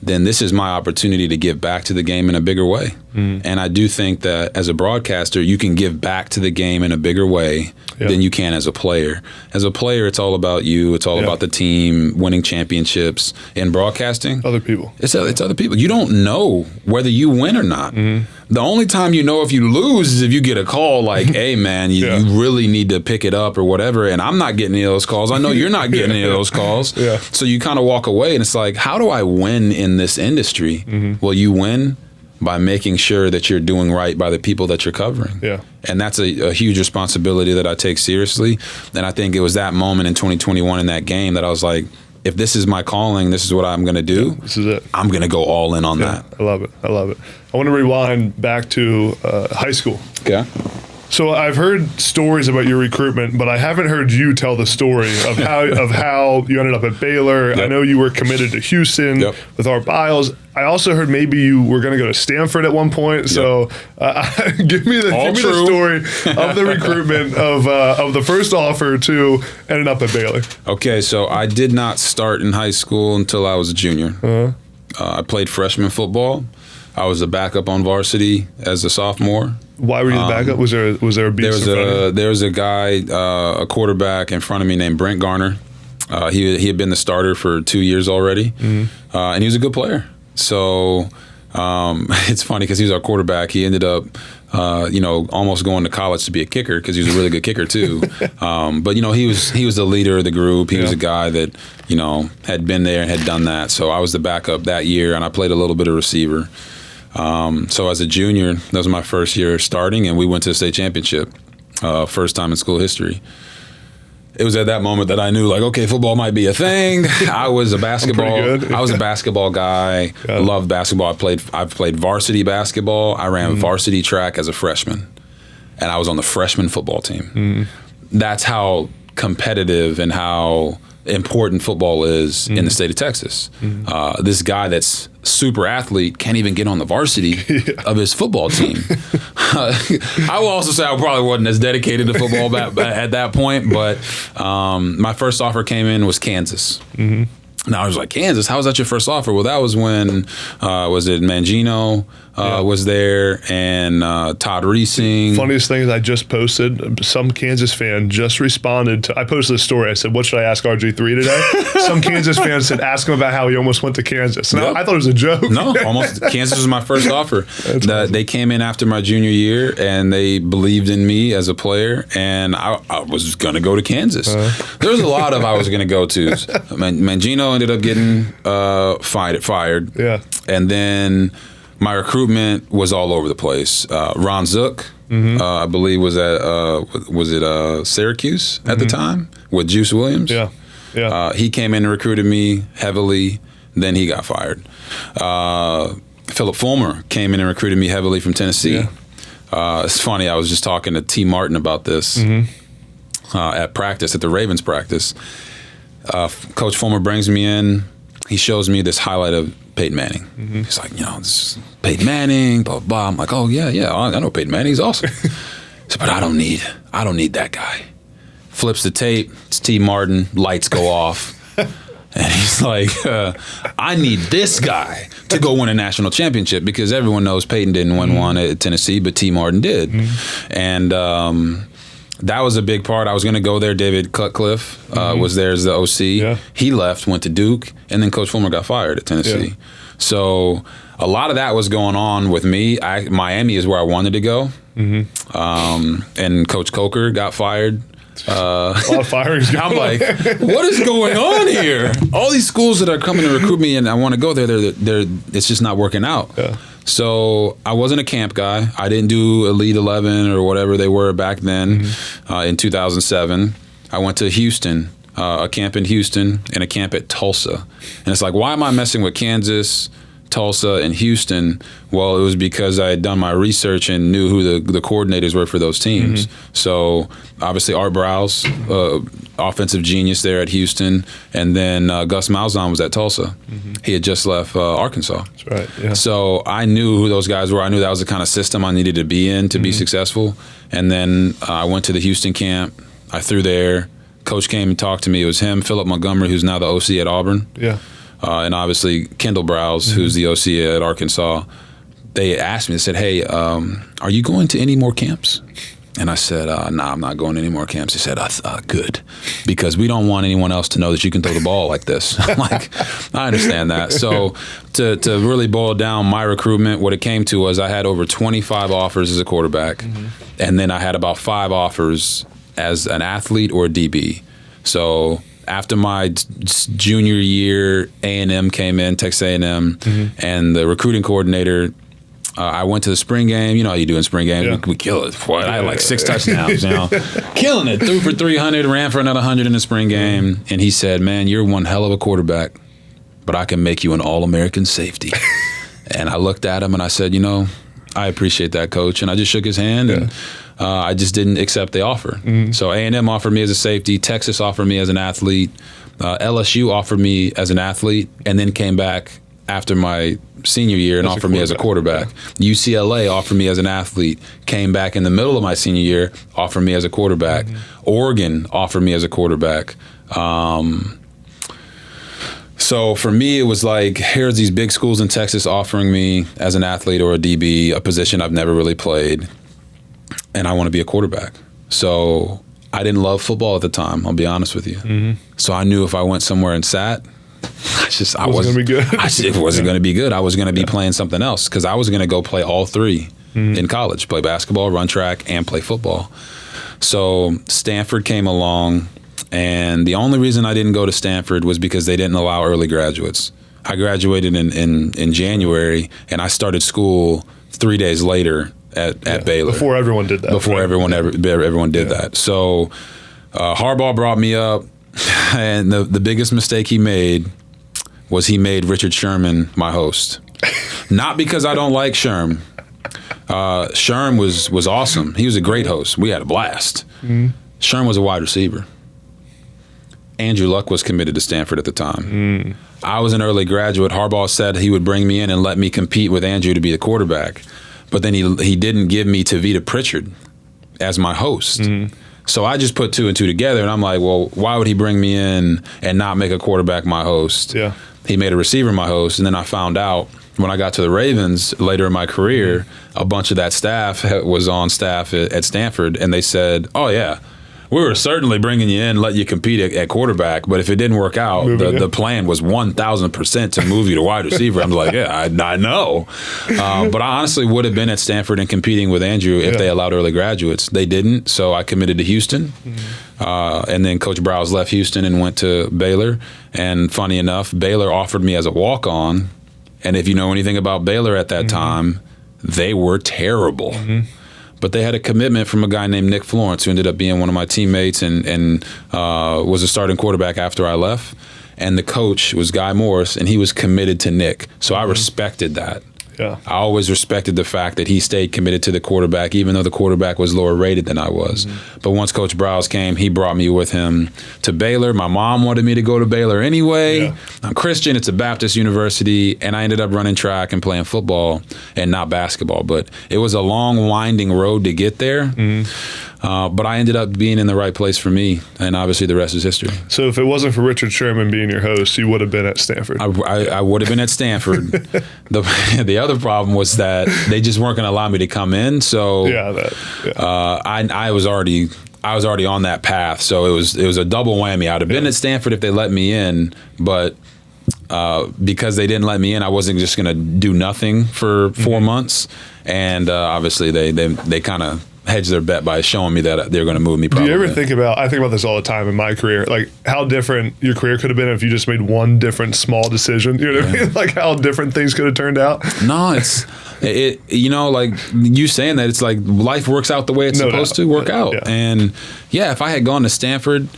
then this is my opportunity to give back to the game in a bigger way. And I do think that as a broadcaster, you can give back to the game in a bigger way than you can as a player. As a player, it's all about you. It's all about the team, winning championships. In broadcasting, other people. It's other people. You don't know whether you win or not. The only time you know if you lose is if you get a call like, hey, man, you really need to pick it up or whatever, and I'm not getting any of those calls. I know you're not getting any of those calls. So you kind of walk away, and it's like, how do I win in this industry? Well, you win by making sure that you're doing right by the people that you're covering. And that's a huge responsibility that I take seriously. And I think it was that moment in 2021 in that game that I was like, if this is my calling, this is what I'm going to do. This is it. I'm going to go all in on that. I love it. I want to rewind back to high school. Okay. So I've heard stories about your recruitment, but I haven't heard you tell the story of how you ended up at Baylor. I know you were committed to Houston with Art Biles. I also heard maybe you were going to go to Stanford at one point. So give me the story of the recruitment of the first offer to ended up at Baylor. Okay, so I did not start in high school until I was a junior. I played freshman football. I was a backup on varsity as a sophomore. Why were you the backup? Was there a beast there was a guy, a quarterback in front of me named Brent Garner. He had been the starter for 2 years already, and he was a good player. So it's funny because he was our quarterback. He ended up, almost going to college to be a kicker because he was a really good kicker too. But he was the leader of the group. He was a guy that had been there and had done that. So I was the backup that year, and I played a little bit of receiver. So as a junior, that was my first year starting, and we went to the state championship, first time in school history. It was at that moment that I knew, like, okay, football might be a thing. I was a basketball guy. Loved basketball. I've played varsity basketball. I ran varsity track as a freshman, and I was on the freshman football team. That's how competitive and how important football is in the state of Texas. This guy that's super athlete can't even get on the varsity of his football team. I will also say I probably wasn't as dedicated to football at that point, but my first offer came in was Kansas. Now I was like, Kansas, how was that your first offer? Well, that was when, was it Mangino was there and Todd Reesing. Funniest thing is I just posted, some Kansas fan just responded to, I posted a story. I said, what should I ask RG3 today? Some Kansas fan said, ask him about how he almost went to Kansas. And I thought it was a joke. No, almost. Kansas was my first offer. Awesome. They came in after my junior year and they believed in me as a player, and I was going to go to Kansas. There was a lot of I was going to go to. Mangino ended up getting fired. And then my recruitment was all over the place. Ron Zook, I believe, was at Syracuse at the time with Juice Williams. He came in and recruited me heavily. Then he got fired. Philip Fulmer came in and recruited me heavily from Tennessee. It's funny. I was just talking to T. Martin about this at practice, at the Ravens practice. Coach Fulmer brings me in. He shows me this highlight of Peyton Manning. He's like, this is Peyton Manning, blah, blah. I'm like, oh, yeah, I know Peyton Manning. He's awesome. He said, but I don't need that guy. Flips the tape. It's T. Martin. Lights go off. And he's like, I need this guy to go win a national championship, because everyone knows Peyton didn't win one at Tennessee, but T. Martin did. And that was a big part. I was going to go there. David Cutcliffe was there as the OC. Yeah. He left, went to Duke, and then Coach Fulmer got fired at Tennessee. Yeah. So a lot of that was going on with me. Miami is where I wanted to go. And Coach Coker got fired. A lot of firings going I'm like, what is going on here? All these schools that are coming to recruit me and I want to go there, it's just not working out. Yeah. So I wasn't a camp guy. I didn't do Elite 11 or whatever they were back then. In 2007, I went to Houston, a camp in Houston and a camp at Tulsa. And it's like, why am I messing with Kansas, Tulsa, and Houston? Well, it was because I had done my research and knew who the coordinators were for those teams. So obviously Art Browse, offensive genius there at Houston, and then Gus Malzahn was at Tulsa. He had just left Arkansas. That's right. Yeah. So I knew who those guys were. I knew that was the kind of system I needed to be in to be successful. And then I went to the Houston camp. I threw there. Coach came and talked to me. It was him, Philip Montgomery, who's now the OC at Auburn. Yeah. And obviously Kendall Browse, who's the OC at Arkansas. They asked me, they said, hey, are you going to any more camps? And I said, nah, I'm not going to any more camps. He said, good, because we don't want anyone else to know that you can throw the ball like this. I'm like, I understand that. So to really boil down my recruitment, what it came to was I had over 25 offers as a quarterback, and then I had about 5 offers as an athlete or a DB. So after my junior year, A&M came in, Texas A&M, and the recruiting coordinator, I went to the spring game. You know how you do in spring game. Yeah. We kill it. Boy, I had like 6 touchdowns, killing it. Threw for 300, ran for another 100 in the spring game. And he said, man, you're one hell of a quarterback, but I can make you an All-American safety. And I looked at him and I said, I appreciate that, Coach. And I just shook his hand and I just didn't accept the offer. So A&M offered me as a safety. Texas offered me as an athlete. LSU offered me as an athlete and then came back after my senior year and offered me as a quarterback. Yeah. UCLA offered me as an athlete, came back in the middle of my senior year, offered me as a quarterback. Oregon offered me as a quarterback. So for me, it was like, here's these big schools in Texas offering me as an athlete or a DB, a position I've never really played, and I want to be a quarterback. So I didn't love football at the time, I'll be honest with you. So I knew if I went somewhere and sat, I wasn't going to be good. It wasn't going to be good. I was going to be playing something else because I was going to go play all 3 in college, play basketball, run track, and play football. So Stanford came along, and the only reason I didn't go to Stanford was because they didn't allow early graduates. I graduated in January, and I started school 3 days later at Baylor. Before everyone did that. Before everyone did that. So Harbaugh brought me up, and the biggest mistake he made was he made Richard Sherman my host. Not because I don't like Sherm. Sherm was awesome. He was a great host. We had a blast. Sherm was a wide receiver. Andrew Luck was committed to Stanford at the time. I was an early graduate. Harbaugh said he would bring me in and let me compete with Andrew to be the quarterback. But then he didn't give me Tavita Pritchard as my host. So I just put 2 and 2 together, and I'm like, well, why would he bring me in and not make a quarterback my host? Yeah. He made a receiver my host, and then I found out when I got to the Ravens later in my career, a bunch of that staff was on staff at Stanford, and they said, oh, yeah, we were certainly bringing you in, let you compete at quarterback, but if it didn't work out, the plan was 1,000% to move you to wide receiver. I'm like, yeah, I know. But I honestly would have been at Stanford and competing with Andrew if they allowed early graduates. They didn't, so I committed to Houston. And then Coach Browse left Houston and went to Baylor. And funny enough, Baylor offered me as a walk-on. And if you know anything about Baylor at that time, they were terrible. But they had a commitment from a guy named Nick Florence, who ended up being one of my teammates and was a starting quarterback after I left. And the coach was Guy Morris, and he was committed to Nick. So I respected that. Yeah. I always respected the fact that he stayed committed to the quarterback, even though the quarterback was lower rated than I was. But once Coach Browse came, he brought me with him to Baylor. My mom wanted me to go to Baylor anyway. Yeah. I'm Christian. It's a Baptist university. And I ended up running track and playing football and not basketball. But it was a long, winding road to get there. But I ended up being in the right place for me, and obviously the rest is history. So if it wasn't for Richard Sherman being your host, you would have been at Stanford. I would have been at Stanford. The other problem was that they just weren't going to allow me to come in. So I I was already on that path. So it was a double whammy. I'd have been at Stanford if they let me in, but because they didn't let me in, I wasn't just going to do nothing for 4 months. And obviously they kind of hedged their bet by showing me that they're going to move me. Probably. Do you ever think about? I think about this all the time in my career, like how different your career could have been if you just made one different small decision. You know what I mean? Like how different things could have turned out. No, it you know, like you saying that, it's like life works out the way it's supposed to work out. Yeah. And if I had gone to Stanford,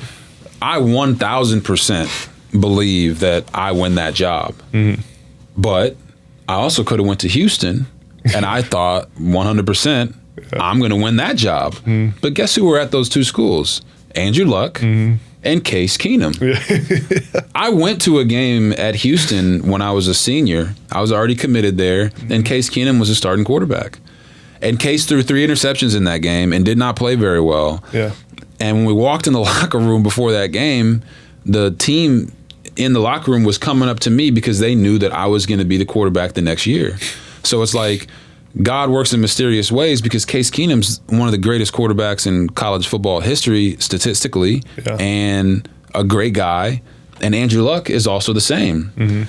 I 1,000% believe that I win that job. Mm-hmm. But I also could have went to Houston, and I thought 100%. I'm going to win that job. Mm. But guess who were at those two schools? Andrew Luck and Case Keenum. Yeah. I went to a game at Houston when I was a senior. I was already committed there, and Case Keenum was a starting quarterback. And Case threw 3 interceptions in that game and did not play very well. Yeah. And when we walked in the locker room before that game, the team in the locker room was coming up to me because they knew that I was going to be the quarterback the next year. So it's like, God works in mysterious ways, because Case Keenum's one of the greatest quarterbacks in college football history statistically, and a great guy. And Andrew Luck is also the same. Mm-hmm.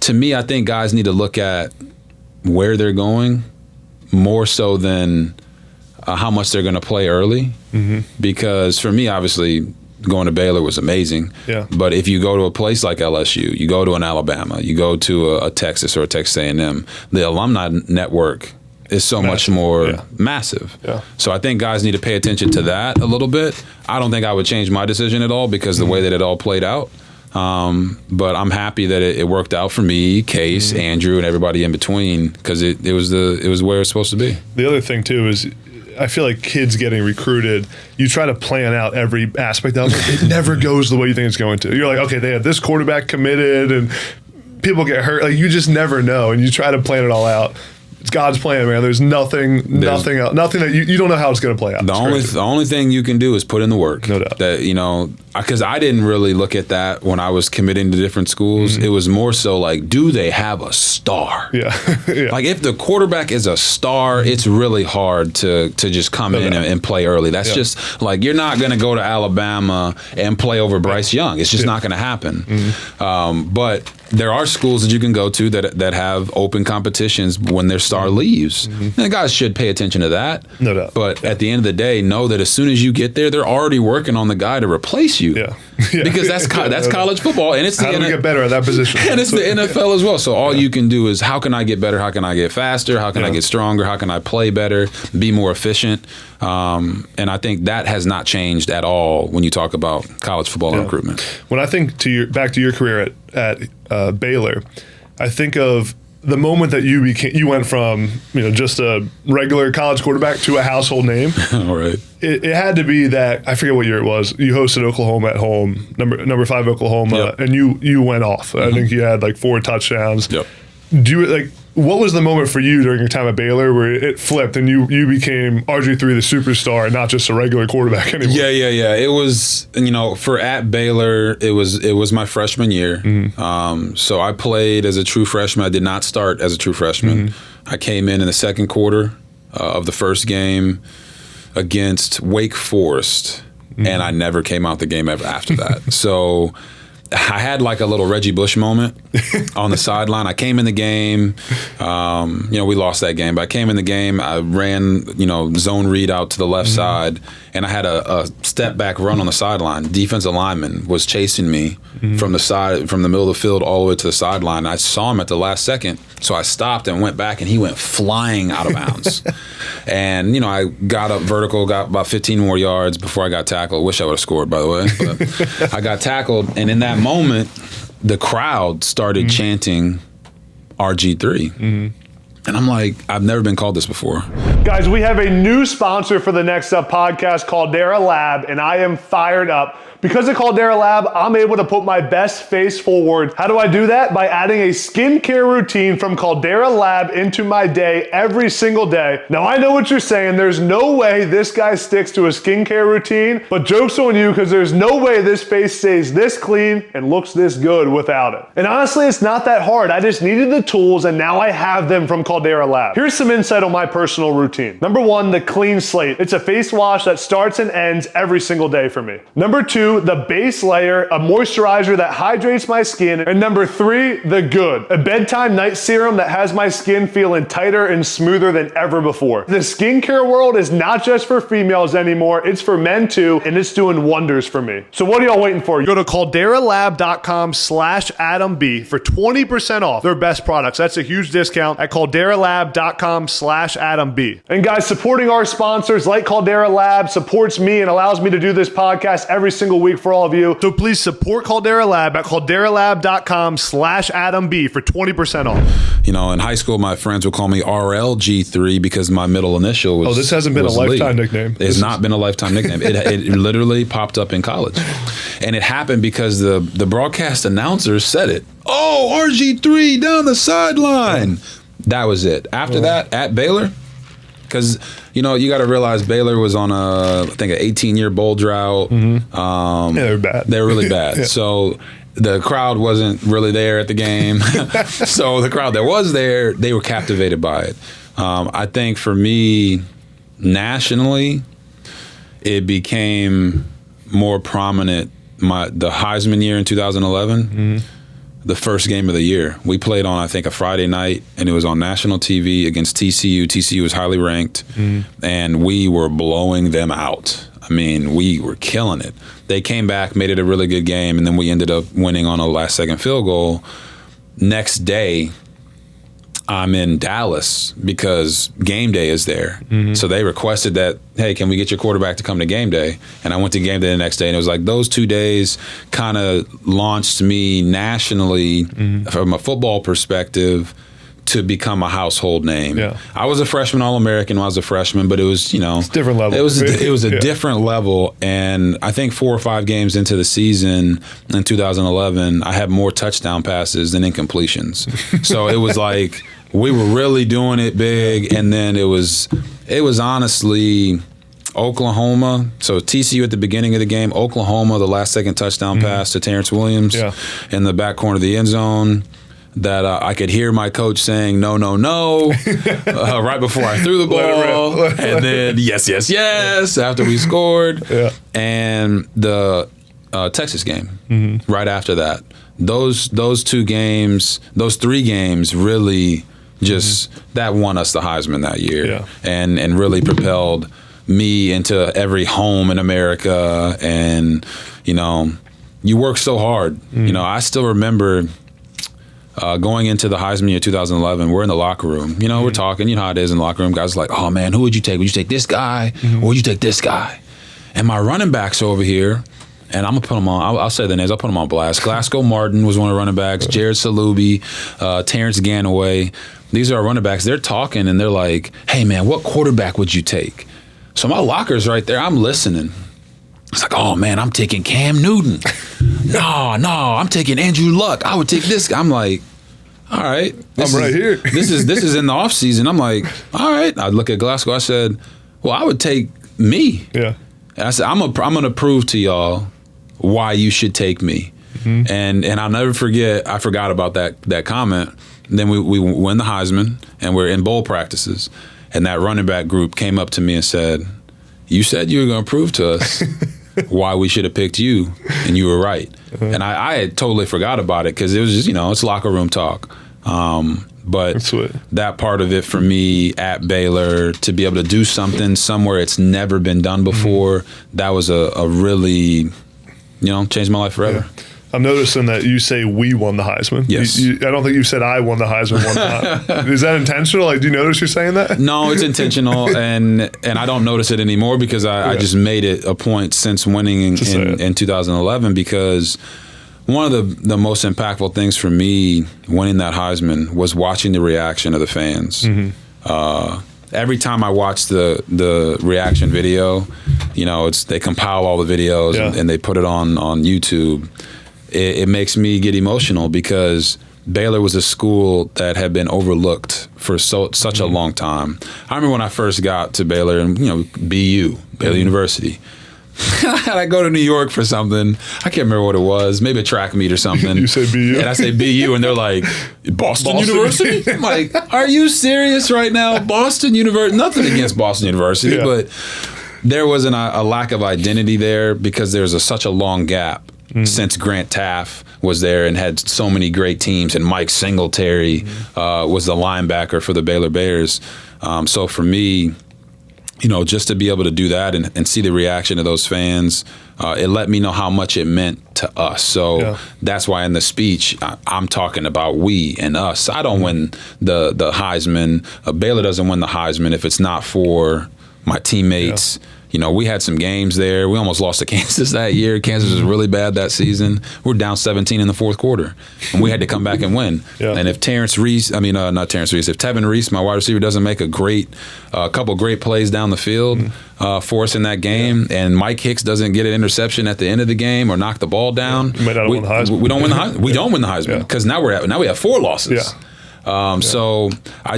To me, I think guys need to look at where they're going more so than how much they're going to play early. Mm-hmm. Because for me, obviously, going to Baylor was amazing. Yeah. But if you go to a place like LSU, you go to an Alabama, you go to a Texas or a Texas A&M, the alumni network is so much more massive. Yeah. So I think guys need to pay attention to that a little bit. I don't think I would change my decision at all because the way that it all played out. But I'm happy that it worked out for me, Case, Andrew, and everybody in between, because it was where it's supposed to be. The other thing too is, I feel like kids getting recruited, you try to plan out every aspect of it. It never goes the way you think it's going to. You're like, okay, they have this quarterback committed and people get hurt. Like, you just never know, and you try to plan it all out. It's God's plan, man. There's nothing else, nothing that you don't know how it's going to play out. The only thing you can do is put in the work. No doubt. That, you know, because I didn't really look at that when I was committing to different schools. Mm-hmm. It was more so like, do they have a star? Yeah. Yeah. Like, if the quarterback is a star, it's really hard to just come in and play early. That's just like, you're not going to go to Alabama and play over Bryce Young. It's just not going to happen. Mm-hmm. But there are schools that you can go to that have open competitions when their star leaves. Mm-hmm. And guys should pay attention to that. No doubt. But at the end of the day, know that as soon as you get there, they're already working on the guy to replace you. Yeah. Because that's college football, and it's how do we get better at that position? And it's the NFL as well. So all you can do is, how can I get better? How can I get faster? How can I get stronger? How can I play better? Be more efficient? And I think that has not changed at all when you talk about college football recruitment. When I think back to your career at Baylor, I think of the moment that you went from just a regular college quarterback to a household name. All right. It had to be that, I forget what year it was, you hosted Oklahoma at home, number 5 Oklahoma, and you went off. Mm-hmm. I think you had like 4 touchdowns. Yep. What was the moment for you during your time at Baylor where it flipped and you became RG3 the superstar and not just a regular quarterback anymore? Yeah. It was, for at Baylor, it was my freshman year. Mm-hmm. So I played as a true freshman. I did not start as a true freshman. Mm-hmm. I came in the second quarter of the first game against Wake Forest, and I never came out the game ever after that. So I had like a little Reggie Bush moment on the sideline. I came in the game, we lost that game, but I came in the game, I ran, zone read out to the left side, and I had a step back run on the sideline. Defensive lineman was chasing me from the middle of the field all the way to the sideline. I saw him at the last second, so I stopped and went back, and he went flying out of bounds. And, I got up vertical, got about 15 more yards before I got tackled. Wish I would have scored, by the way. But I got tackled, and in that moment, the crowd started chanting RG3. And I'm like, I've never been called this before. Guys, we have a new sponsor for the Next Up podcast called Dara Lab, and I am fired up Because of Caldera Lab, I'm able to put my best face forward. How do I do that? By adding a skincare routine from Caldera Lab into my day every single day. Now I know what you're saying. There's no way this guy sticks to a skincare routine, but joke's on you because there's no way this face stays this clean and looks this good without it. And honestly, it's not that hard. I just needed the tools and now I have them from Caldera Lab. Here's some insight on my personal routine. Number 1, the clean slate. It's a face wash that starts and ends every single day for me. Number 2, the base layer, a moisturizer that hydrates my skin. And number 3, the good, a bedtime night serum that has my skin feeling tighter and smoother than ever before. The skincare world is not just for females anymore, it's for men too, and it's doing wonders for me. So what are y'all waiting for? Go to calderalab.com/AdamB for 20% off their best products. That's a huge discount at calderalab.com/AdamB. And guys, supporting our sponsors like Caldera Lab supports me and allows me to do this podcast every single week for all of you. So please support Caldera Lab at calderalab.com/AdamB for 20% off. You know, in high school, my friends would call me RLG3 because my middle initial was. Oh, this hasn't been a lifetime nickname. It's not been a lifetime nickname. It literally popped up in college. And it happened because the broadcast announcers said it. Oh, RG3 down the sideline. That was it. After that, at Baylor, because, you know, you got to realize Baylor was on I think an 18-year bowl drought. Yeah, they were bad. They were really bad. Yeah. So the crowd wasn't really there at the game. So the crowd that was there, they were captivated by it. I think for me, nationally, it became more prominent. The Heisman year in 2011, the first game of the year, we played on, I think, a Friday night, and it was on national TV against TCU. TCU was highly ranked, and we were blowing them out. I mean, we were killing it. They came back, made it a really good game, and then we ended up winning on a last-second field goal. Next day, I'm in Dallas because game day is there. So they requested that, hey, can we get your quarterback to come to game day? And I went to game day the next day, and it was like those 2 days kind of launched me nationally from a football perspective to become a household name. Yeah. I was a freshman All-American when I was a freshman, but it was, you know, it's a different level. It was a different level, and I think 4 or 5 games into the season in 2011, I had more touchdown passes than incompletions. So it was like we were really doing it big, and then it was honestly Oklahoma. So TCU at the beginning of the game, Oklahoma, the last-second touchdown pass to Terrence Williams in the back corner of the end zone. That I could hear my coach saying, no, no, no, right before I threw the ball. And then, yes, yes, yes, after we scored. And the Texas game right after that. Those 2 games, those 3 games really just, that won us the Heisman that year. And really propelled me into every home in America. And, you know, you work so hard. You know, I still remember going into the Heisman year 2011, we're in the locker room. You know, we're talking. You know how it is in the locker room. Guys are like, oh, man, who would you take? Would you take this guy or would you take this guy? And my running backs over here, and I'm going to put them on. I'll say the names. I'll put them on blast. Glasgow Martin was one of the running backs. Jared Salubi, Terrence Ganaway. These are our running backs. They're talking, and they're like, hey, man, what quarterback would you take? So my locker's right there. I'm listening. It's like, oh, man, I'm taking Cam Newton. No, I'm taking Andrew Luck. I would take this guy. I'm like, all right. I'm right here. This is in the offseason. I'm like, all right. I look at Glasgow. I said, well, I would take me. Yeah. And I said, I'm going to prove to y'all why you should take me. And I'll never forget, I forgot about that comment. And then we win the Heisman, and we're in bowl practices. And that running back group came up to me and said, you said you were going to prove to us why we should have picked you, and you were right. And I had totally forgot about it because it was just, you know, it's locker room talk. But that part of it for me at Baylor, to be able to do something somewhere it's never been done before, that was a really, you know, changed my life forever. Yeah. I'm noticing that you say we won the Heisman. Yes. I don't think you said I won the Heisman one time. Is that intentional? Like, do you notice you're saying that? No, it's intentional, and I don't notice it anymore because I just made it a point since winning in 2011, because one of the most impactful things for me winning that Heisman was watching the reaction of the fans. Every time I watched the reaction video, they compile all the videos and they put it on YouTube. It makes me get emotional because Baylor was a school that had been overlooked for such a long time. I remember when I first got to Baylor and, BU, Baylor University. I go to New York for something. I can't remember what it was. Maybe a track meet or something. You say BU? And I say BU, and they're like, Boston University? I'm like, are you serious right now? Boston University? Nothing against Boston University, but there wasn't a lack of identity there because there's such a long gap since Grant Taft was there and had so many great teams, and Mike Singletary was the linebacker for the Baylor Bears. So for me, just to be able to do that and see the reaction of those fans, it let me know how much it meant to us. So that's why in the speech, I'm talking about we and us. I don't win the Heisman. Baylor doesn't win the Heisman if it's not for my teammates. We had some games there. We almost lost to Kansas that year. Kansas was really bad that season. We're down 17 in the fourth quarter, and we had to come back and win. And if if Tevin Reese, my wide receiver, doesn't make a couple great plays down the field for us in that game, and Mike Hicks doesn't get an interception at the end of the game or knock the ball down, we don't win the Heisman. We don't win the Heisman. We don't win the Heisman because now we have 4 losses. So I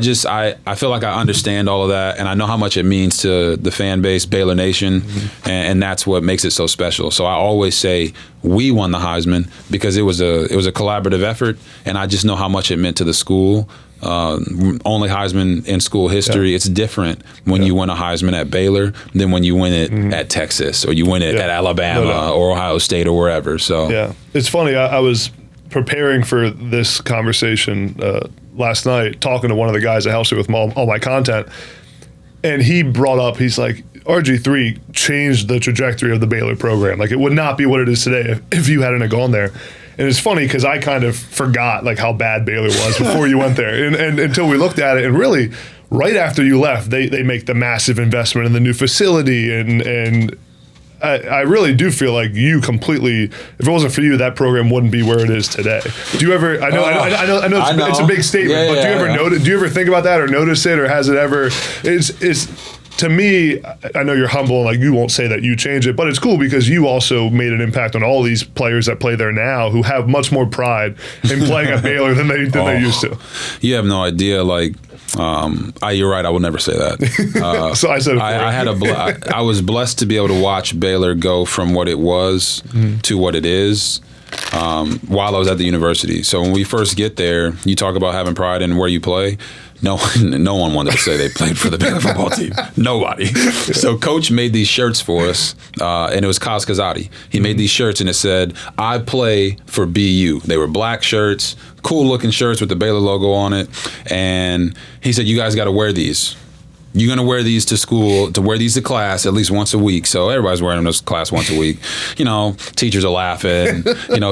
feel like I understand all of that, and I know how much it means to the fan base, Baylor Nation, and that's what makes it so special. So I always say we won the Heisman because it was a collaborative effort, and I just know how much it meant to the school. Only Heisman in school history. It's different when you win a Heisman at Baylor than when you win it at Texas or you win it at Alabama or Ohio State or wherever. So it's funny. I was preparing for this conversation last night, talking to one of the guys that helps me with all my content, and he brought up, he's like, RG3 changed the trajectory of the Baylor program. Like, it would not be what it is today if you hadn't gone there. And it's funny because I kind of forgot how bad Baylor was before you went there, and until we looked at it, and really right after you left, they make the massive investment in the new facility, and I really do feel like you completely, if it wasn't for you, that program wouldn't be where it is today. Do you ever, I know it's a big statement, but do you ever notice, do you ever think about that or notice it, or has it ever, to me, I know you're humble and you won't say that you changed it, but it's cool because you also made an impact on all these players that play there now who have much more pride in playing at Baylor than they used to. You have no idea, you're right. I would never say that. So I said it I was blessed to be able to watch Baylor go from what it was to what it is while I was at the university. So when we first get there, you talk about having pride in where you play. No one wanted to say they played for the Baylor football team. Nobody. So Coach made these shirts for us, and it was Kaz Kazadi. He made these shirts, and it said, "I play for BU." They were black shirts, cool-looking shirts with the Baylor logo on it. And he said, "You guys got to wear these. You're going to wear these to school, to wear these to class at least once a week." So everybody's wearing them to class once a week. Teachers are laughing.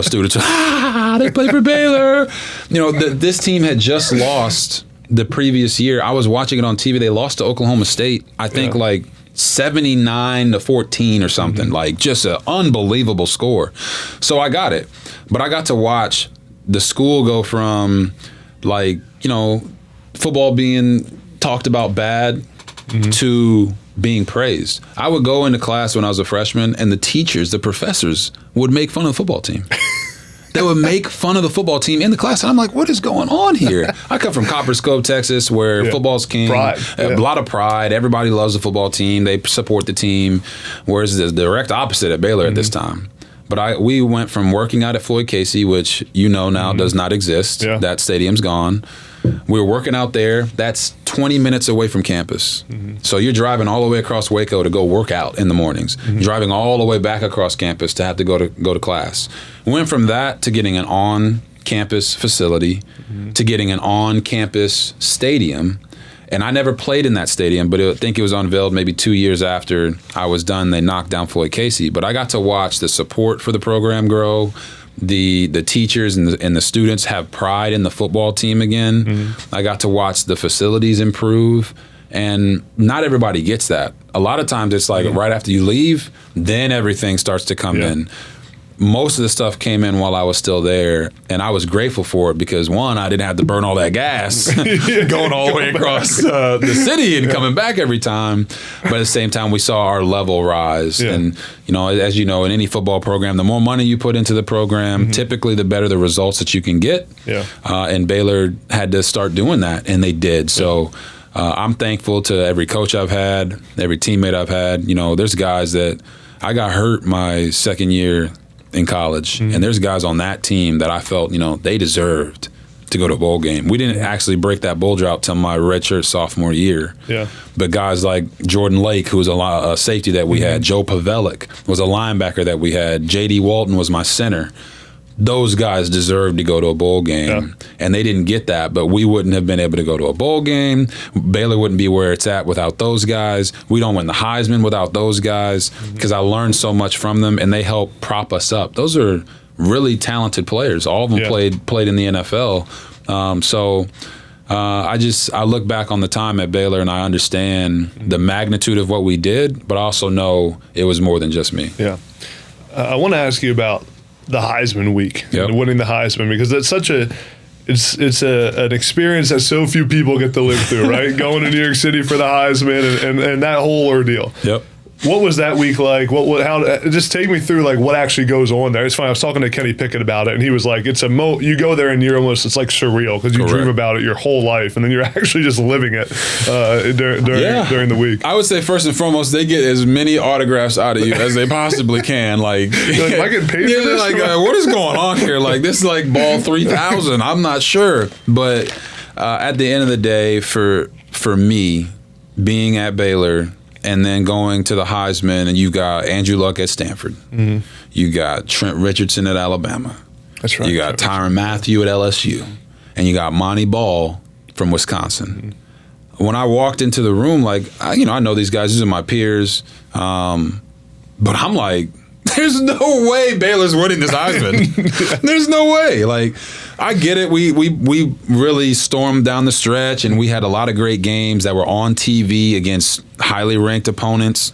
Students are, they play for Baylor. This team had just lost the previous year. I was watching it on TV. They lost to Oklahoma State, I think 79-14 or something, just an unbelievable score. So I got it. But I got to watch the school go from football being talked about bad to being praised. I would go into class when I was a freshman, and the teachers, the professors, would make fun of the football team. They would make fun of the football team in the class. And I'm like, what is going on here? I come from Copper's Cove, Texas, where football's king. Pride. A lot of pride. Everybody loves the football team. They support the team. Whereas the direct opposite at Baylor at this time. But we went from working out at Floyd Casey, which now does not exist. Yeah. That stadium's gone. We were working out there. That's 20 minutes away from campus. So you're driving all the way across Waco to go work out in the mornings. Driving all the way back across campus to have to go to class. We went from that to getting an on-campus facility to getting an on-campus stadium. And I never played in that stadium, but I think it was unveiled maybe 2 years after I was done. They knocked down Floyd Casey. But I got to watch the support for the program grow. The teachers and the students have pride in the football team again. I got to watch the facilities improve, and not everybody gets that. A lot of times it's right after you leave, then everything starts to come in. most of the stuff came in while I was still there, and I was grateful for it because, one, I didn't have to burn all that gas going all the way across the city and coming back every time. But at the same time, we saw our level rise. Yeah. And, as you know, in any football program, the more money you put into the program, typically the better the results that you can get. Yeah. And Baylor had to start doing that, and they did. So I'm thankful to every coach I've had, every teammate I've had. There's guys that I got hurt my second year in college, and there's guys on that team that I felt, they deserved to go to a bowl game. We didn't actually break that bowl drought till my redshirt sophomore year. Yeah. But guys like Jordan Lake, who was a safety that we had, Joe Pavelik was a linebacker that we had, J.D. Walton was my center. Those guys deserved to go to a bowl game, and they didn't get that, but we wouldn't have been able to go to a bowl game. Baylor wouldn't be where it's at without those guys. We don't win the Heisman without those guys because I learned so much from them, and they help prop us up. Those are really talented players. All of them played in the NFL. I look back on the time at Baylor, and I understand the magnitude of what we did, but I also know it was more than just me. Yeah. I want to ask you about the Heisman week and winning the Heisman, because that's such an experience that so few people get to live through, right? Going to New York City for the Heisman and that whole ordeal. Yep. What was that week like? Just take me through what actually goes on there. It's funny. I was talking to Kenny Pickett about it, and he was like, you go there and it's like surreal because you dream about it your whole life, and then you're actually just living it during the week. I would say first and foremost, they get as many autographs out of you as they possibly can. Like, am I getting paid for this? What is going on here? This is ball 3,000. I'm not sure, but at the end of the day, for me, being at Baylor and then going to the Heisman, and you got Andrew Luck at Stanford. Mm-hmm. You got Trent Richardson at Alabama. That's right. You got Tyrann Mathieu at LSU. And you got Monty Ball from Wisconsin. Mm-hmm. When I walked into the room, I know these guys, these are my peers, but I'm like, there's no way Baylor's winning this Heisman. There's no way. I get it. We really stormed down the stretch, and we had a lot of great games that were on TV against highly ranked opponents.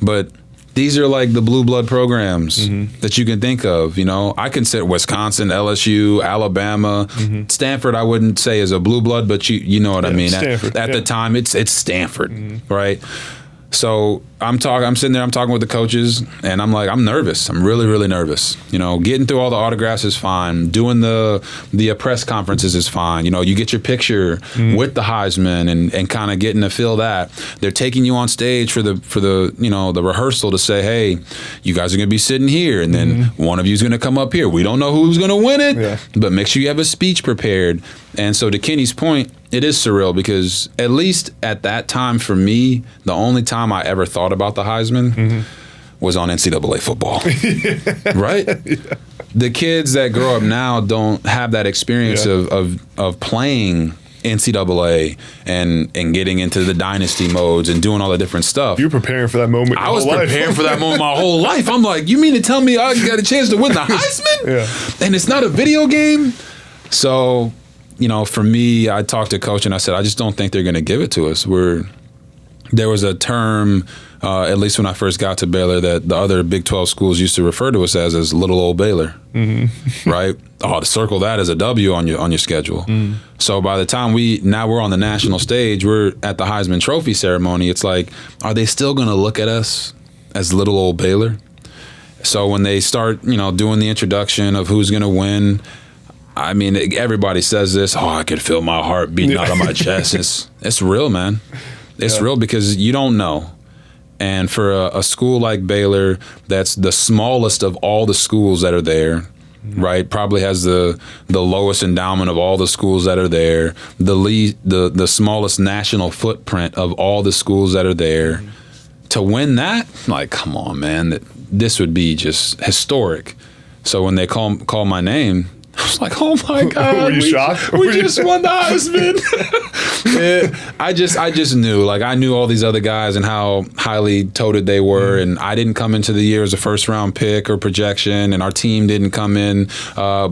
But these are the blue blood programs that you can think of. I consider Wisconsin, LSU, Alabama, Stanford. I wouldn't say is a blue blood, but you know what I mean. Stanford, at the time, it's Stanford, right? So I'm sitting there, I'm talking with the coaches, and I'm like, I'm nervous. I'm really, really nervous. Getting through all the autographs is fine. Doing the press conferences is fine. You get your picture with the Heisman and kind of getting to feel that. They're taking you on stage for the the rehearsal to say, hey, you guys are going to be sitting here, and then one of you is going to come up here. We don't know who's going to win it, but make sure you have a speech prepared. And so to Kenny's point, it is surreal because at least at that time for me, the only time I ever thought about the Heisman was on NCAA football, right? Yeah. The kids that grow up now don't have that experience of playing NCAA and getting into the dynasty modes and doing all the different stuff. You're preparing for that moment. I was preparing for that moment my whole life. I'm like, you mean to tell me I got a chance to win the Heisman? And it's not a video game? So, for me, I talked to Coach and I said, I just don't think they're going to give it to us. There was a term, at least when I first got to Baylor, that the other Big 12 schools used to refer to us as little old Baylor, right? To circle that as a W on your schedule. So by the time we're on the national stage, we're at the Heisman Trophy ceremony. It's like, are they still going to look at us as little old Baylor? So when they start, doing the introduction of who's going to win, I mean, everybody says this. I could feel my heart beating out of my chest. It's real, man. It's real because you don't know. And for a school like Baylor, that's the smallest of all the schools that are there, right? Probably has the lowest endowment of all the schools that are there, the smallest national footprint of all the schools that are there. To win that, come on, man, this would be just historic. So when they call my name, I was like, oh my God. Were you shocked? We just won the Heisman. I just knew. I knew all these other guys and how highly touted they were. And I didn't come into the year as a first round pick or projection. And our team didn't come in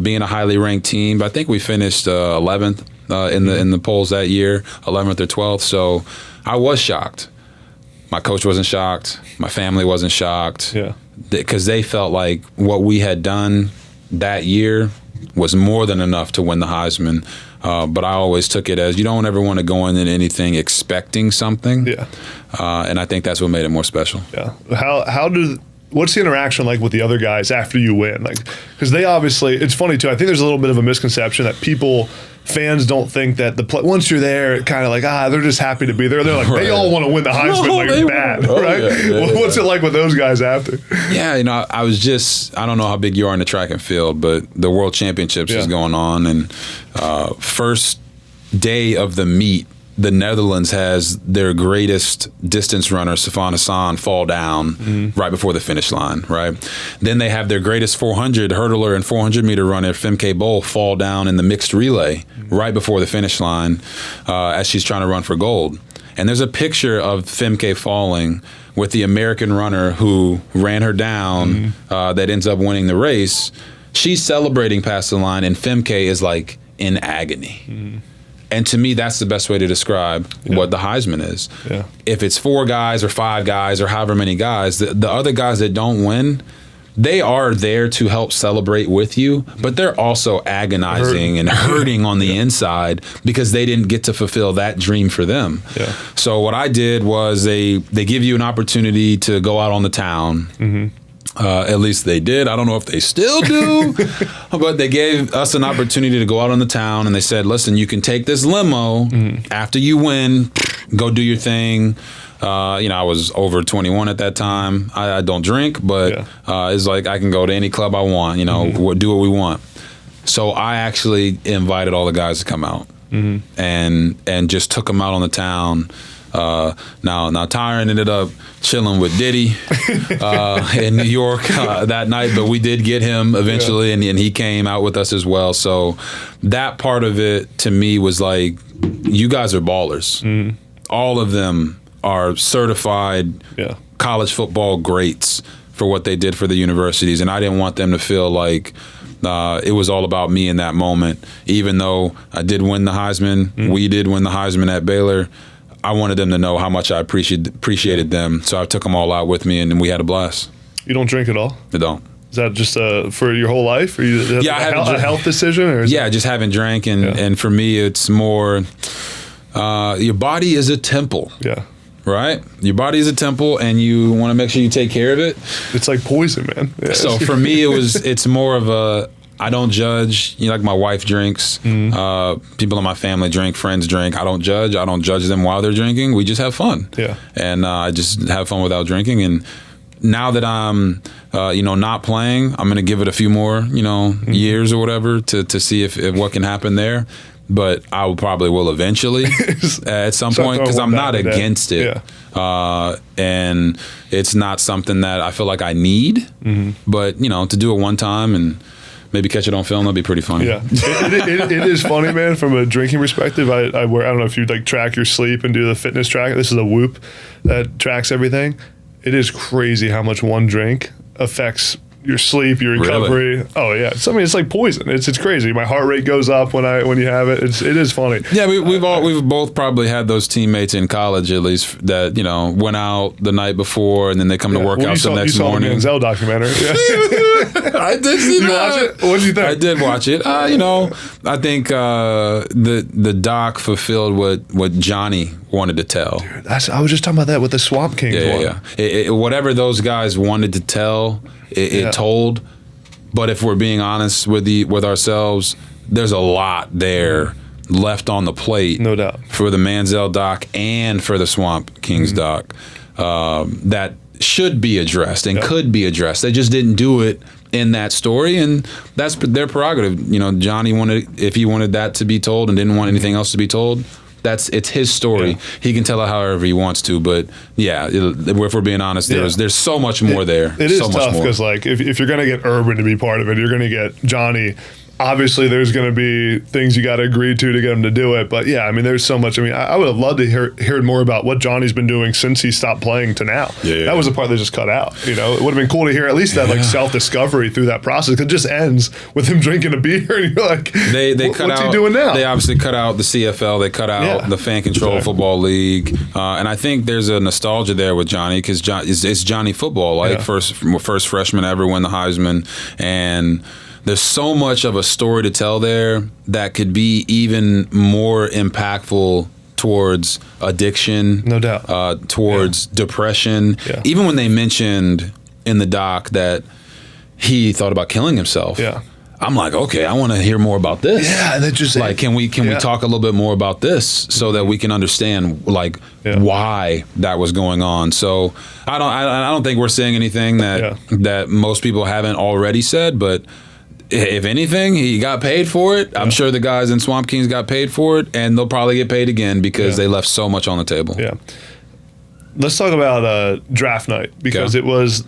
being a highly ranked team. But I think we finished 11th in the polls that year, 11th or 12th. So I was shocked. My coach wasn't shocked. My family wasn't shocked. Yeah. because they felt like what we had done that year was more than enough to win the Heisman. But I always took it as you don't ever want to go into anything expecting something. Yeah. And I think that's what made it more special. Yeah. What's the interaction like with the other guys after you win? Like, because they obviously, it's funny too. I think there's a little bit of a misconception that fans don't think that once you're there, kind of like, they're just happy to be there. They're like, they all want to win the Heisman bad, right? Yeah. What's it like with those guys after? Yeah, I don't know how big you are in the track and field, but the World Championships is going on, and first day of the meet, the Netherlands has their greatest distance runner, Sifan Hassan, fall down right before the finish line, right? Then they have their greatest 400 hurdler and 400-meter runner, Femke Bol, fall down in the mixed relay right before the finish line as she's trying to run for gold. And there's a picture of Femke falling with the American runner who ran her down that ends up winning the race. She's celebrating past the line, and Femke is like in agony. And to me, that's the best way to describe what the Heisman is. Yeah. If it's 4 guys or 5 guys or however many guys, the other guys that don't win, they are there to help celebrate with you, but they're also agonizing and hurting on the inside because they didn't get to fulfill that dream for them. Yeah. So what I did was they give you an opportunity to go out on the town. At least they did. I don't know if they still do, but they gave us an opportunity to go out on the town, and they said, listen, you can take this limo after you win, go do your thing. I was over 21 at that time. I don't drink, but it's like I can go to any club I want, do what we want. So I actually invited all the guys to come out and just took them out on the town. Now Tyron ended up chilling with Diddy in New York that night, but we did get him eventually, and he came out with us as well. So that part of it to me was like, you guys are ballers. All of them are certified college football greats for what they did for the universities, and I didn't want them to feel like it was all about me in that moment. Even though I did win the Heisman, we did win the Heisman at Baylor, I wanted them to know how much I appreciated them. So I took them all out with me, and we had a blast. You don't drink at all? I don't. Is that just for your whole life? Or a health decision? Or just haven't drank. And for me, it's more your body is a temple. Yeah. Right? Your body is a temple, and you want to make sure you take care of it. It's like poison, man. Yeah. So for me, it's more of a, I don't judge. Like my wife drinks. People in my family drink. Friends drink. I don't judge. I don't judge them while they're drinking. We just have fun. Yeah. And I just have fun without drinking. And now that I'm, not playing, I'm going to give it a few more, years or whatever to see if what can happen there. But I probably will eventually at some point because I'm not against it. Yeah. And it's not something that I feel like I need. But, to do it one time and maybe catch it on film, that'd be pretty funny. Yeah, it is funny, man. From a drinking perspective, I don't know if you track your sleep and do the fitness track. This is a Whoop that tracks everything. It is crazy how much one drink affects your sleep, your recovery. Really? Oh yeah, it's like poison. It's crazy. My heart rate goes up when you have it. It is funny. Yeah, we've both probably had those teammates in college at least that went out the night before and then they come to work out the next morning. You saw the Manziel documentary. Yeah. I did see that. You watch it? What did you think? I did watch it. I think the doc fulfilled what Johnny wanted to tell. Dude, I was just talking about that with the Swamp Kings one. Yeah. Whatever those guys wanted to tell. It told, but if we're being honest with ourselves, there's a lot there left on the plate, no doubt, for the Manziel doc and for the Swamp Kings doc that should be addressed and could be addressed. They just didn't do it in that story, and that's their prerogative. Johnny if he wanted that to be told and didn't want anything else to be told. It's his story. Yeah. He can tell it however he wants to, but if we're being honest, there's so much more there. It is tough because if you're going to get Urban to be part of it, you're going to get Johnny. obviously there's going to be things you got to agree to get him to do it. But yeah, I mean, there's so much. I mean, I would have loved to hear more about what Johnny's been doing since he stopped playing to now. Yeah. That was the part that just cut out. You know, it would have been cool to hear at least that like self-discovery through that process. It just ends with him drinking a beer and you're like, they cut what's out, he doing now? They obviously cut out the CFL. They cut out the Fan Control Football League. And I think there's a nostalgia there with Johnny because it's Johnny football, like first freshman ever win the Heisman. And there's so much of a story to tell there that could be even more impactful towards addiction, no doubt, towards depression. Yeah. Even when they mentioned in the doc that he thought about killing himself. Yeah. I'm like, okay, I want to hear more about this. Yeah, and it just like, can we talk a little bit more about this so that we can understand like why that was going on? So I don't think we're saying anything that most people haven't already said, but if anything, he got paid for it. I'm sure the guys in Swamp Kings got paid for it, and they'll probably get paid again because they left so much on the table. Yeah. Let's talk about draft night because it was,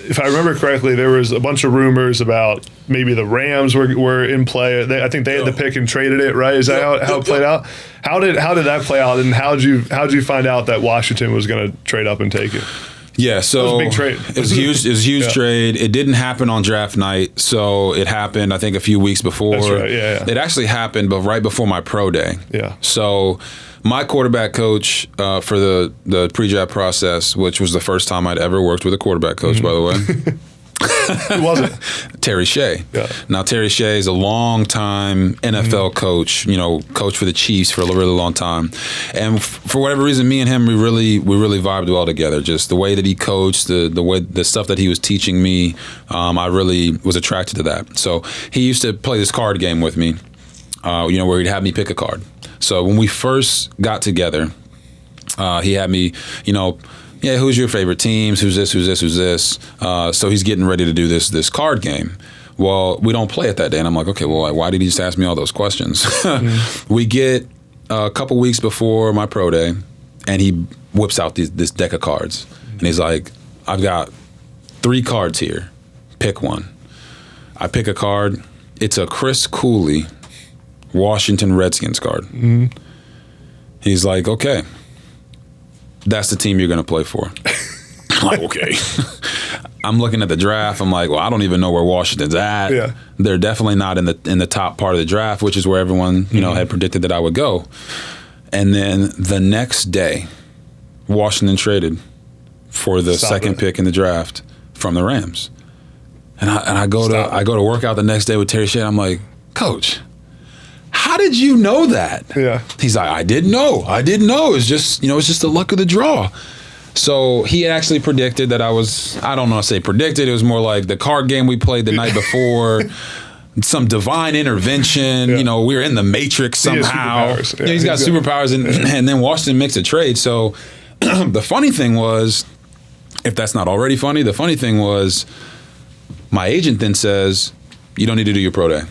if I remember correctly, there was a bunch of rumors about maybe the Rams were in play. I think they had the pick and traded it, right? Is that how it played out? How did that play out, and how'd you find out that Washington was going to trade up and take it? Yeah, so it was a big trade. It was huge. It was a huge trade. It didn't happen on draft night, so it happened, I think, a few weeks before. That's right. Yeah. It actually happened, but right before my pro day. Yeah. So my quarterback coach for the pre-draft process, which was the first time I'd ever worked with a quarterback coach, by the way. Who was it? Terry Shea. Yeah. Now, Terry Shea is a long-time NFL coach, coach for the Chiefs for a really long time. And for whatever reason, me and him, we really vibed well together. Just the way that he coached, the stuff that he was teaching me, I really was attracted to that. So he used to play this card game with me, where he'd have me pick a card. So when we first got together, he had me, who's your favorite teams? Who's this? Who's this? Who's this? So he's getting ready to do this card game. Well, we don't play it that day. And I'm like, okay, well, why did he just ask me all those questions? We get a couple weeks before my pro day, and he whips out this deck of cards. And he's like, I've got 3 cards here. Pick one. I pick a card. It's a Chris Cooley Washington Redskins card. He's like, okay. That's the team you're going to play for. I'm like, okay. I'm looking at the draft. I'm like, well, I don't even know where Washington's at. Yeah. They're definitely not in the top part of the draft, which is where everyone had predicted that I would go. And then the next day, Washington traded for the second pick in the draft from the Rams. And I go to work out the next day with Terry Shea. I'm like, Coach, how did you know that? Yeah. He's like, I didn't know. It's just the luck of the draw. So he actually predicted that I don't know if I say predicted. It was more like the card game we played the night before, some divine intervention. We were in the Matrix somehow. He's got superpowers. And then Washington makes a trade. So the funny thing was, if that's not already funny, the funny thing was my agent then says, you don't need to do your pro day.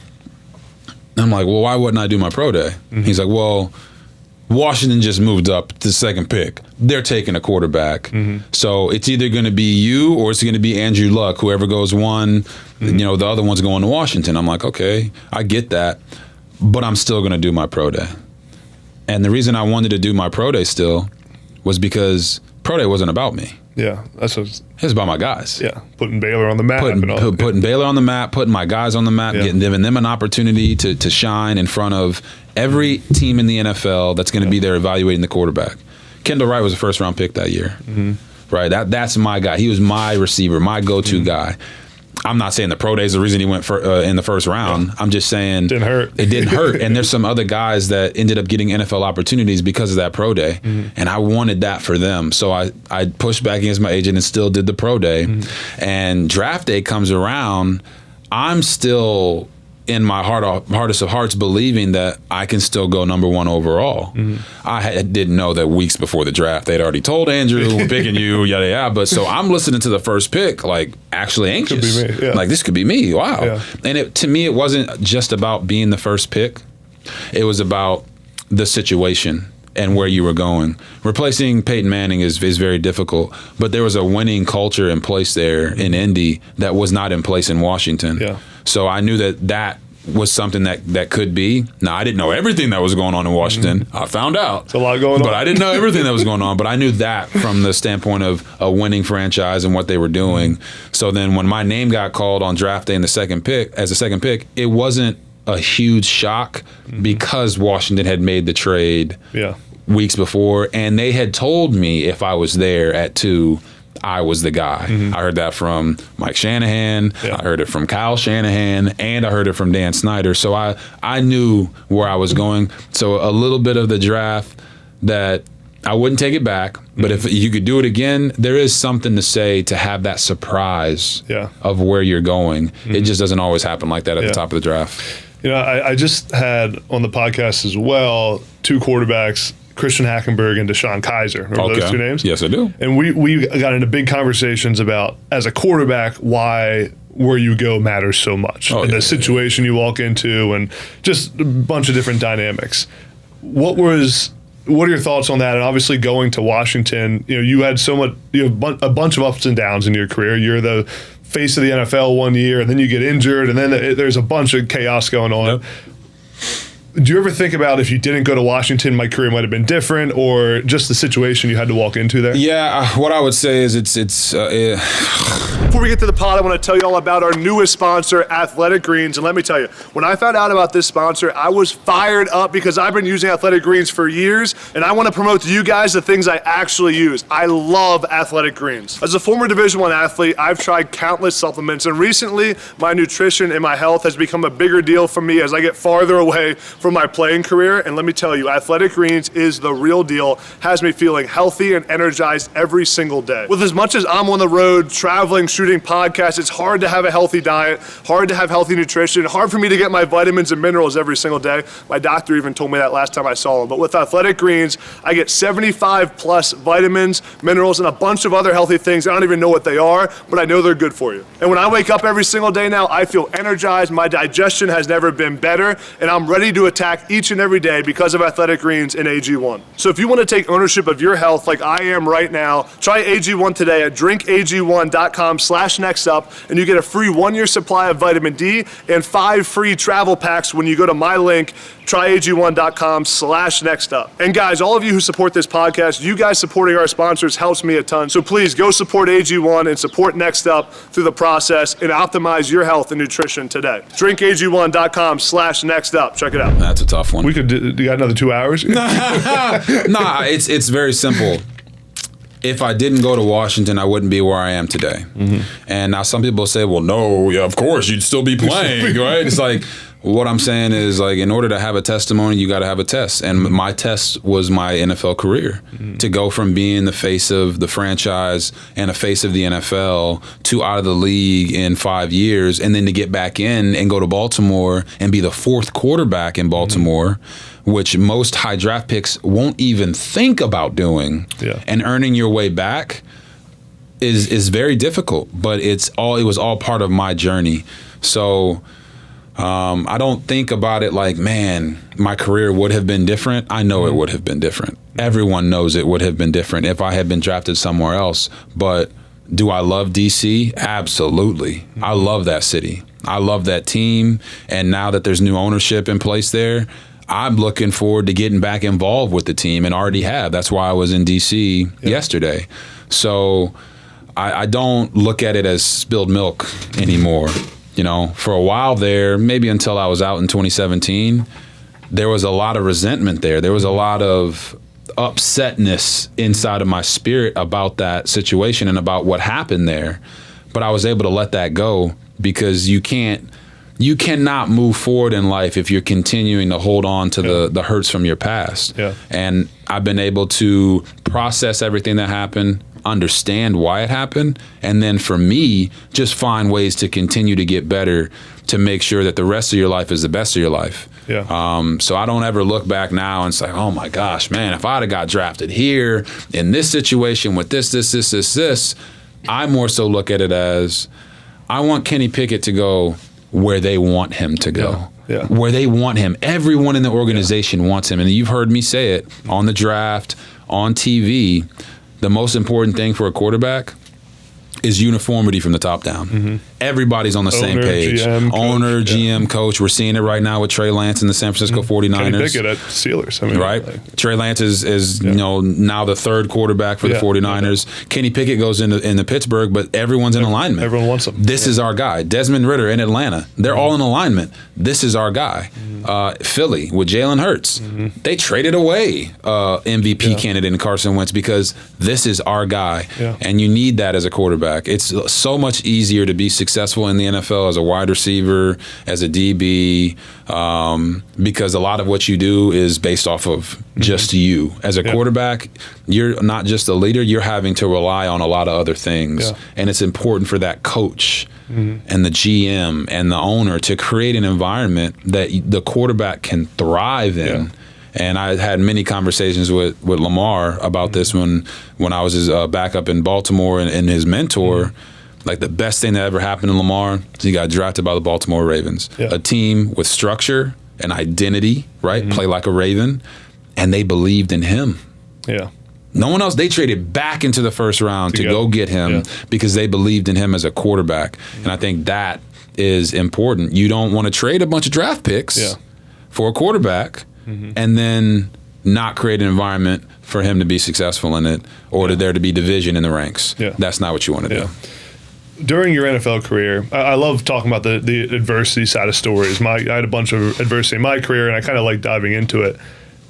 I'm like, well, why wouldn't I do my pro day? He's like, well, Washington just moved up to the second pick. They're taking a quarterback. So it's either going to be you or it's going to be Andrew Luck. Whoever goes one, the other one's going to Washington. I'm like, okay, I get that. But I'm still going to do my pro day. And the reason I wanted to do my pro day still was because pro day wasn't about me. Yeah, it was about my guys. Yeah, putting Baylor on the map. Putting Baylor on the map, putting my guys on the map, giving them an opportunity to shine in front of every team in the NFL that's going to be there evaluating the quarterback. Kendall Wright was a first-round pick that year. Right? That's my guy. He was my receiver, my go-to guy. I'm not saying the pro day is the reason he went in the first round. Yeah. I'm just saying didn't hurt. It didn't hurt. And there's some other guys that ended up getting NFL opportunities because of that pro day. And I wanted that for them. So I pushed back against my agent and still did the pro day. And draft day comes around. I'm still in my hardest of hearts believing that I can still go number 1 overall. I didn't know that weeks before the draft they'd already told Andrew, we're picking you, yada yada. But so I'm listening to the first pick, like actually anxious. Could be me. Yeah. Like this could be me. Wow. Yeah. And to me, it wasn't just about being the first pick. It was about the situation and where you were going. Replacing Peyton Manning is very difficult, but there was a winning culture in place there in Indy that was not in place in Washington. Yeah. So I knew that was something that could be. Now, I didn't know everything that was going on in Washington. I found out. It's a lot going on. But I didn't know everything that was going on. But I knew that from the standpoint of a winning franchise and what they were doing. So then when my name got called on draft day in the second pick, it wasn't a huge shock because Washington had made the trade weeks before. And they had told me if I was there at 2, I was the guy. I heard that from Mike Shanahan. I heard it from Kyle Shanahan, and I heard it from Dan Snyder. So I knew where I was going. So a little bit of the draft that I wouldn't take it back, but if you could do it again, there is something to say to have that surprise of where you're going. It just doesn't always happen like that at the top of the draft. You know, I just had on the podcast as well 2 quarterbacks, Christian Hackenberg and Deshaun Kaiser. Remember those 2 names? Yes, I do. And we got into big conversations about, as a quarterback, why where you go matters so much. The situation you walk into and just a bunch of different dynamics. What are your thoughts on that? And obviously going to Washington, you had a bunch of ups and downs in your career. You're the face of the NFL one year, and then you get injured, and then there's a bunch of chaos going on. Yep. Do you ever think about, if you didn't go to Washington, my career might have been different, or just the situation you had to walk into there? Yeah, what I would say is it's Before we get to the pod, I want to tell you all about our newest sponsor, Athletic Greens. And let me tell you, when I found out about this sponsor, I was fired up because I've been using Athletic Greens for years, and I want to promote to you guys the things I actually use. I love Athletic Greens. As a former Division I athlete, I've tried countless supplements, and recently my nutrition and my health has become a bigger deal for me as I get farther away from my playing career. And let me tell you, Athletic Greens is the real deal. Has me feeling healthy and energized every single day. With as much as I'm on the road, traveling, shooting podcasts, it's hard to have a healthy diet, hard to have healthy nutrition, hard for me to get my vitamins and minerals every single day. My doctor even told me that last time I saw him. But with Athletic Greens, I get 75 plus vitamins, minerals, and a bunch of other healthy things. I don't even know what they are, but I know they're good for you. And when I wake up every single day now, I feel energized. My digestion has never been better, and I'm ready to attack each and every day because of Athletic Greens and AG1. So if you want to take ownership of your health like I am right now, try AG1 today at drinkag1.com/nextup, and you get a free 1-year supply of vitamin D and 5 free travel packs when you go to my link, tryag1.com/nextup. And guys, all of you who support this podcast, you guys supporting our sponsors helps me a ton. So please go support AG1 and support Next Up through the process and optimize your health and nutrition today. drinkag1.com/nextup. Check it out. That's a tough one. We could do you got another 2 hours? Nah, it's very simple. If I didn't go to Washington, I wouldn't be where I am today. And now some people say, well, no, yeah, of course, you'd still be playing, right? It's like, what I'm saying is, like, in order to have a testimony, you got to have a test. And my test was my NFL career. To go from being the face of the franchise and a face of the NFL to out of the league in 5 years, and then to get back in and go to Baltimore and be the 4th quarterback in Baltimore, which most high draft picks won't even think about doing, and earning your way back is very difficult. But it was all part of my journey. So I don't think about it like, man, my career would have been different. I know it would have been different. Everyone knows it would have been different if I had been drafted somewhere else. But do I love DC? Absolutely. I love that city. I love that team. And now that there's new ownership in place there, I'm looking forward to getting back involved with the team, and already have. That's why I was in DC yesterday. So I don't look at it as spilled milk anymore. For a while there, maybe until I was out in 2017, there was a lot of resentment there. There was a lot of upsetness inside of my spirit about that situation and about what happened there. But I was able to let that go, because you cannot move forward in life if you're continuing to hold on to the hurts from your past. And I've been able to process everything that happened, understand why it happened, and then for me, just find ways to continue to get better, to make sure that the rest of your life is the best of your life. So I don't ever look back now and say, oh my gosh, man, if I'd have got drafted here in this situation with this, I more so look at it as, I want Kenny Pickett to go where they want him to go. Where they want him. Everyone in the organization wants him. And you've heard me say it on the draft, on TV. The most important thing for a quarterback is uniformity from the top down. Everybody's on the same page. GM, coach. We're seeing it right now with Trey Lance and the San Francisco 49ers. Kenny Pickett at Steelers. I mean, right? Trey Lance is now the third quarterback for the 49ers. Kenny Pickett goes into Pittsburgh, but everyone's in alignment. Everyone wants him. This is our guy. Desmond Ridder in Atlanta. They're all in alignment. This is our guy. Philly with Jalen Hurts. They traded away MVP candidate in Carson Wentz because this is our guy. And you need that as a quarterback. It's so much easier to be successful in the NFL as a wide receiver, as a DB, because a lot of what you do is based off of just you. As a quarterback, you're not just a leader, you're having to rely on a lot of other things. And it's important for that coach and the GM and the owner to create an environment that the quarterback can thrive in. And I had many conversations with Lamar about this when I was his backup in Baltimore and his mentor. Like the best thing that ever happened to Lamar is he got drafted by the Baltimore Ravens. A team with structure and identity, right? Play like a Raven. And they believed in him. No one else. They traded back into the first round to go get him because they believed in him as a quarterback. And I think that is important. You don't want to trade a bunch of draft picks for a quarterback and then not create an environment for him to be successful in it or to there to be division in the ranks. That's not what you want to do. During your NFL career, I love talking about the adversity side of stories. I had a bunch of adversity in my career, and I kind of like diving into it.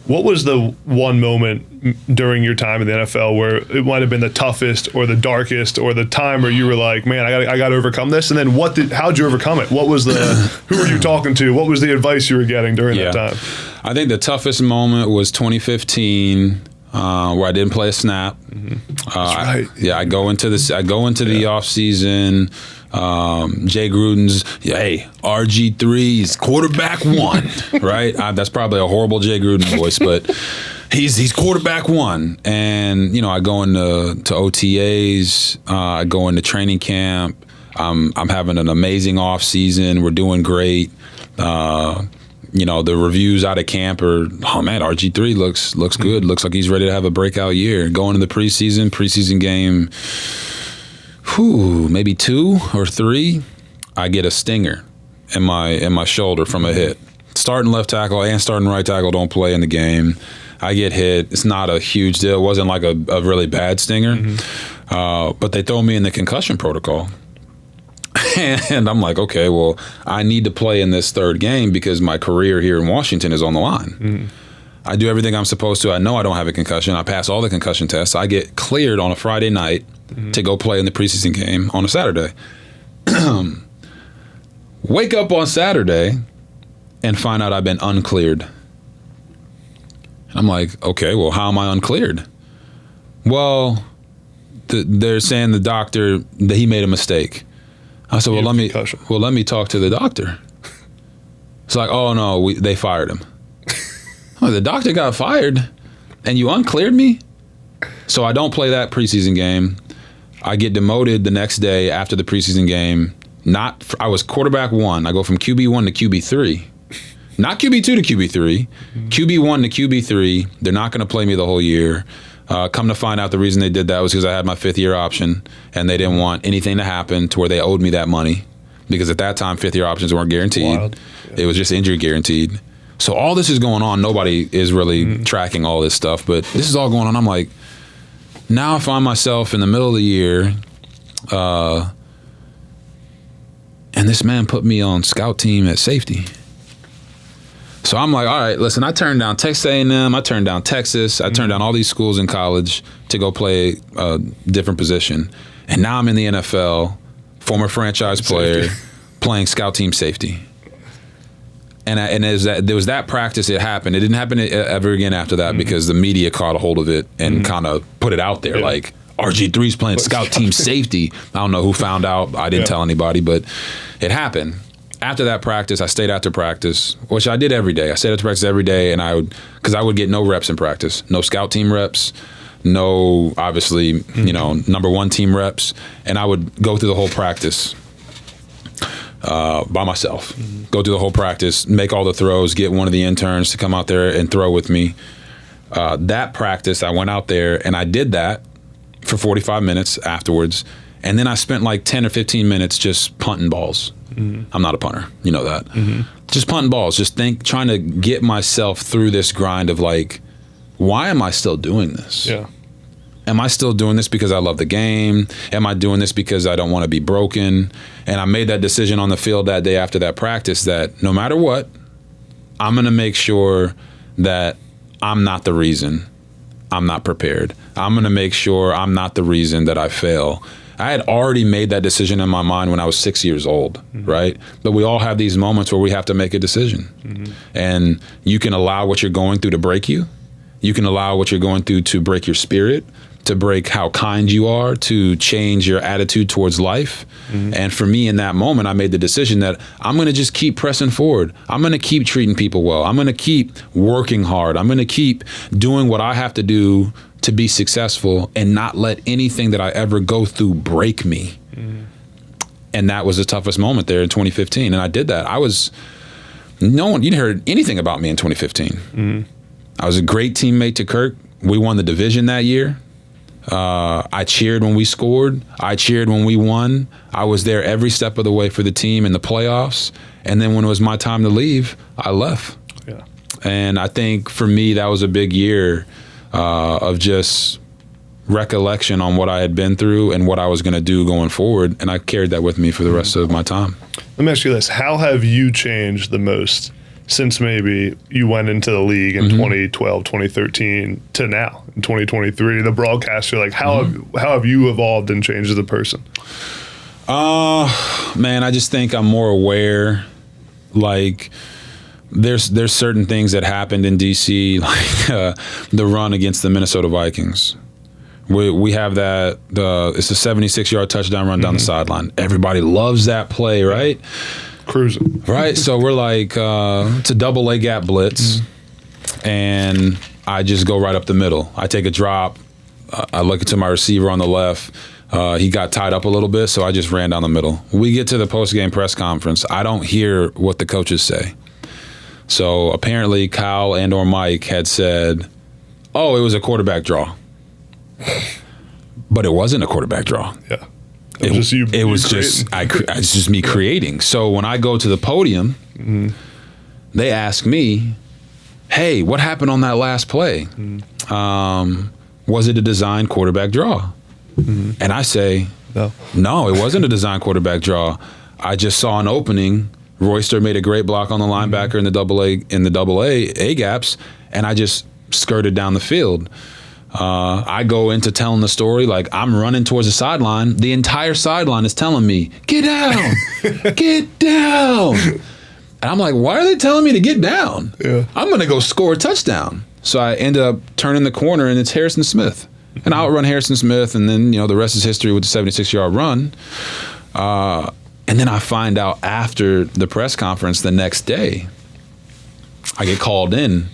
What was the one moment during your time in the NFL where it might have been the toughest or the darkest or the time where you were like, man, I got to overcome this? And then how'd you overcome it? What was who were you talking to? What was the advice you were getting during that time? I think the toughest moment was 2015. Where I didn't play a snap. That's right. I go into the off season. Jay Gruden's, hey, RG3's quarterback one, right? That's probably a horrible Jay Gruden voice, but he's quarterback one. And I go into OTAs. I go into training camp. I'm having an amazing off season. We're doing great. The reviews out of camp are, oh man, RG3 looks good. Looks like he's ready to have a breakout year. Going to the preseason game, maybe 2 or 3, I get a stinger in my shoulder from a hit. Starting left tackle and starting right tackle don't play in the game. I get hit. It's not a huge deal. It wasn't like a really bad stinger, but they throw me in the concussion protocol. And I'm like, okay, well, I need to play in this third game because my career here in Washington is on the line. I do everything I'm supposed to. I know I don't have a concussion. I pass all the concussion tests. I get cleared on a Friday night to go play in the preseason game on a Saturday. Wake up on Saturday and find out I've been uncleared. And I'm like, okay, well, how am I uncleared? Well, they're saying the doctor that he made a mistake. I said, well, let me talk to the doctor. It's like, oh no, they fired him. Oh, the doctor got fired, and you uncleared me. So I don't play that preseason game. I get demoted the next day after the preseason game. I was quarterback 1. I go from QB1 to QB3. Not QB2 to QB3. QB1 to QB3. They're not going to play me the whole year. Come to find out the reason they did that was because I had my 5th-year option, and they didn't want anything to happen to where they owed me that money because at that time, 5th-year options weren't guaranteed. It was just injury guaranteed. So all this is going on. Nobody is really tracking all this stuff, but this is all going on. I'm like, now I find myself in the middle of the year, and this man put me on scout team at safety. So I'm like, all right, listen, I turned down Texas A&M, I turned down Texas, I turned down all these schools in college to go play a different position. And now I'm in the NFL, former franchise player, playing scout team safety. And there was that practice, it happened. It didn't happen ever again after that because the media caught a hold of it and kind of put it out there like, RG3's playing scout team safety. I don't know who found out. I didn't tell anybody, but it happened. After that practice, I stayed after practice, which I did every day. I stayed after practice every day, and because I would get no reps in practice, no scout team reps, no, obviously, number 1 team reps, and I would go through the whole practice by myself. Go through the whole practice, make all the throws, get one of the interns to come out there and throw with me. That practice, I went out there, and I did that for 45 minutes afterwards, And then I spent like 10 or 15 minutes just punting balls. I'm not a punter. You know that. Just punting balls. Just trying to get myself through this grind of like, why am I still doing this? Yeah. Am I still doing this because I love the game? Am I doing this because I don't want to be broken? And I made that decision on the field that day after that practice that no matter what, I'm going to make sure that I'm not the reason I'm not prepared. I'm going to make sure I'm not the reason that I fail. I had already made that decision in my mind when I was 6 years old, right? But we all have these moments where we have to make a decision. And you can allow what you're going through to break you. You can allow what you're going through to break your spirit, to break how kind you are, to change your attitude towards life. And for me in that moment, I made the decision that I'm going to just keep pressing forward. I'm going to keep treating people well. I'm going to keep working hard. I'm going to keep doing what I have to do to be successful and not let anything that I ever go through break me. And that was the toughest moment there in 2015. And I did that. No one, you didn't hear anything about me in 2015. I was a great teammate to Kirk. We won the division that year. I cheered when we scored. I cheered when we won. I was there every step of the way for the team in the playoffs. And then when it was my time to leave, I left. Yeah. And I think for me, that was a big year of just recollection on what I had been through and what I was going to do going forward. And I carried that with me for the rest of my time. Let me ask you this. How have you changed the most since maybe you went into the league in 2012, 2013 to now in 2023? The broadcaster, like how have you evolved and changed as a person? Man, I just think I'm more aware. Like there's certain things that happened in DC, like the run against the Minnesota Vikings. We have that, it's a 76-yard touchdown run down the sideline. Everybody loves that play, right? Cruising. Right, so we're like, it's a double A gap blitz, and I just go right up the middle. I take a drop. I look to my receiver on the left. He got tied up a little bit, so I just ran down the middle. We get to the post-game press conference. I don't hear what the coaches say. So apparently Kyle and or Mike had said, oh, it was a quarterback draw. But it wasn't a quarterback draw. Yeah. It was just me creating. So when I go to the podium, they ask me, hey, what happened on that last play? Was it a design quarterback draw? And I say, no, it wasn't a design quarterback draw. I just saw an opening. Royster made a great block on the linebacker in the double A gaps, and I just skirted down the field. I go into telling the story like I'm running towards the sideline. The entire sideline is telling me, get down, get down. And I'm like, why are they telling me to get down? Yeah. I'm going to go score a touchdown. So I end up turning the corner, and it's Harrison Smith. And I outrun Harrison Smith, and then, the rest is history with the 76-yard run. And then I find out after the press conference the next day, I get called in,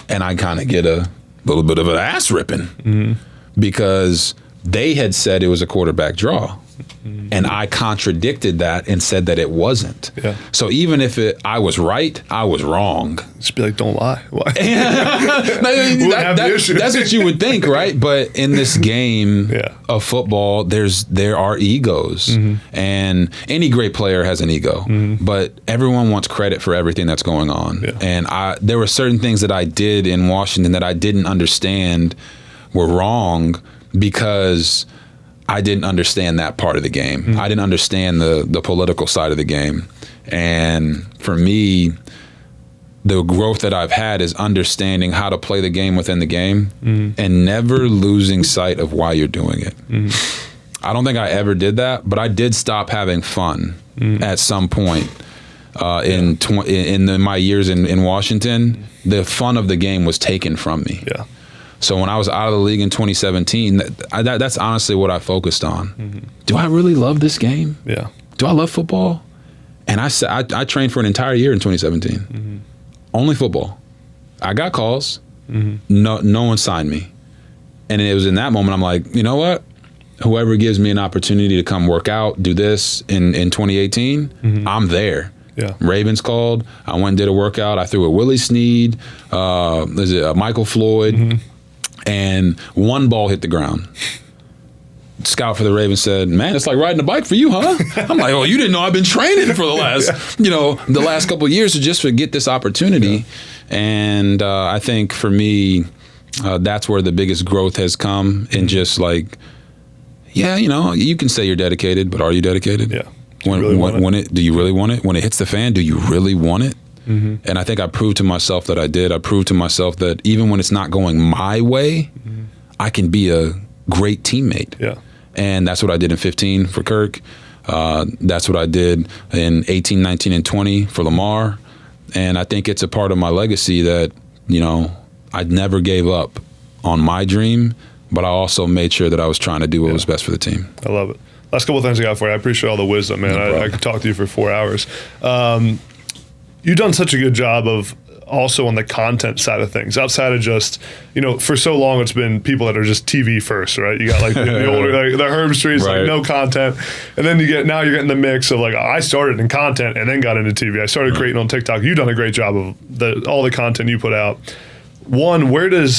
and I kind of get a little bit of an ass ripping because they had said it was a quarterback draw. And I contradicted that and said that it wasn't. Yeah. So even if I was right, I was wrong. Just be like, don't lie. Why? That's what you would think, right? But in this game of football, there are egos. And any great player has an ego. But everyone wants credit for everything that's going on. Yeah. And there were certain things that I did in Washington that I didn't understand were wrong because I didn't understand that part of the game. I didn't understand the political side of the game. And for me, the growth that I've had is understanding how to play the game within the game and never losing sight of why you're doing it. I don't think I ever did that, but I did stop having fun at some point in my years in Washington. The fun of the game was taken from me. Yeah. So when I was out of the league in 2017, that's honestly what I focused on. Do I really love this game? Yeah. Do I love football? And I trained for an entire year in 2017. Only football. I got calls. No one signed me. And it was in that moment I'm like, you know what? Whoever gives me an opportunity to come work out, do this in 2018, I'm there. Yeah. Ravens called. I went and did a workout. I threw a Willie Snead, Michael Floyd. And one ball hit the ground. scout for the Ravens said, "Man, it's like riding a bike for you, huh?" I'm like, "Oh, you didn't know I've been training for the last couple of years to just to get this opportunity." And I think for me, that's where the biggest growth has come in just like, you can say you're dedicated, but are you dedicated? Yeah. Do you really want it? When it hits the fan, do you really want it? Mm-hmm. And I think I proved to myself that I did. I proved to myself that even when it's not going my way, I can be a great teammate. Yeah. And that's what I did in 15 for Kirk. That's what I did in 18, 19, and 20 for Lamar. And I think it's a part of my legacy that, I never gave up on my dream, but I also made sure that I was trying to do what was best for the team. I love it. Last couple of things I got for you. I appreciate all the wisdom, man. I could talk to you for 4 hours. You've done such a good job of also on the content side of things, outside of just, for so long it's been people that are just TV first, right? You got like the older, like the Herb Streets, right. Like no content. And then now you're getting the mix of like, I started in content and then got into TV. I started creating on TikTok. You've done a great job of all the content you put out. One, where did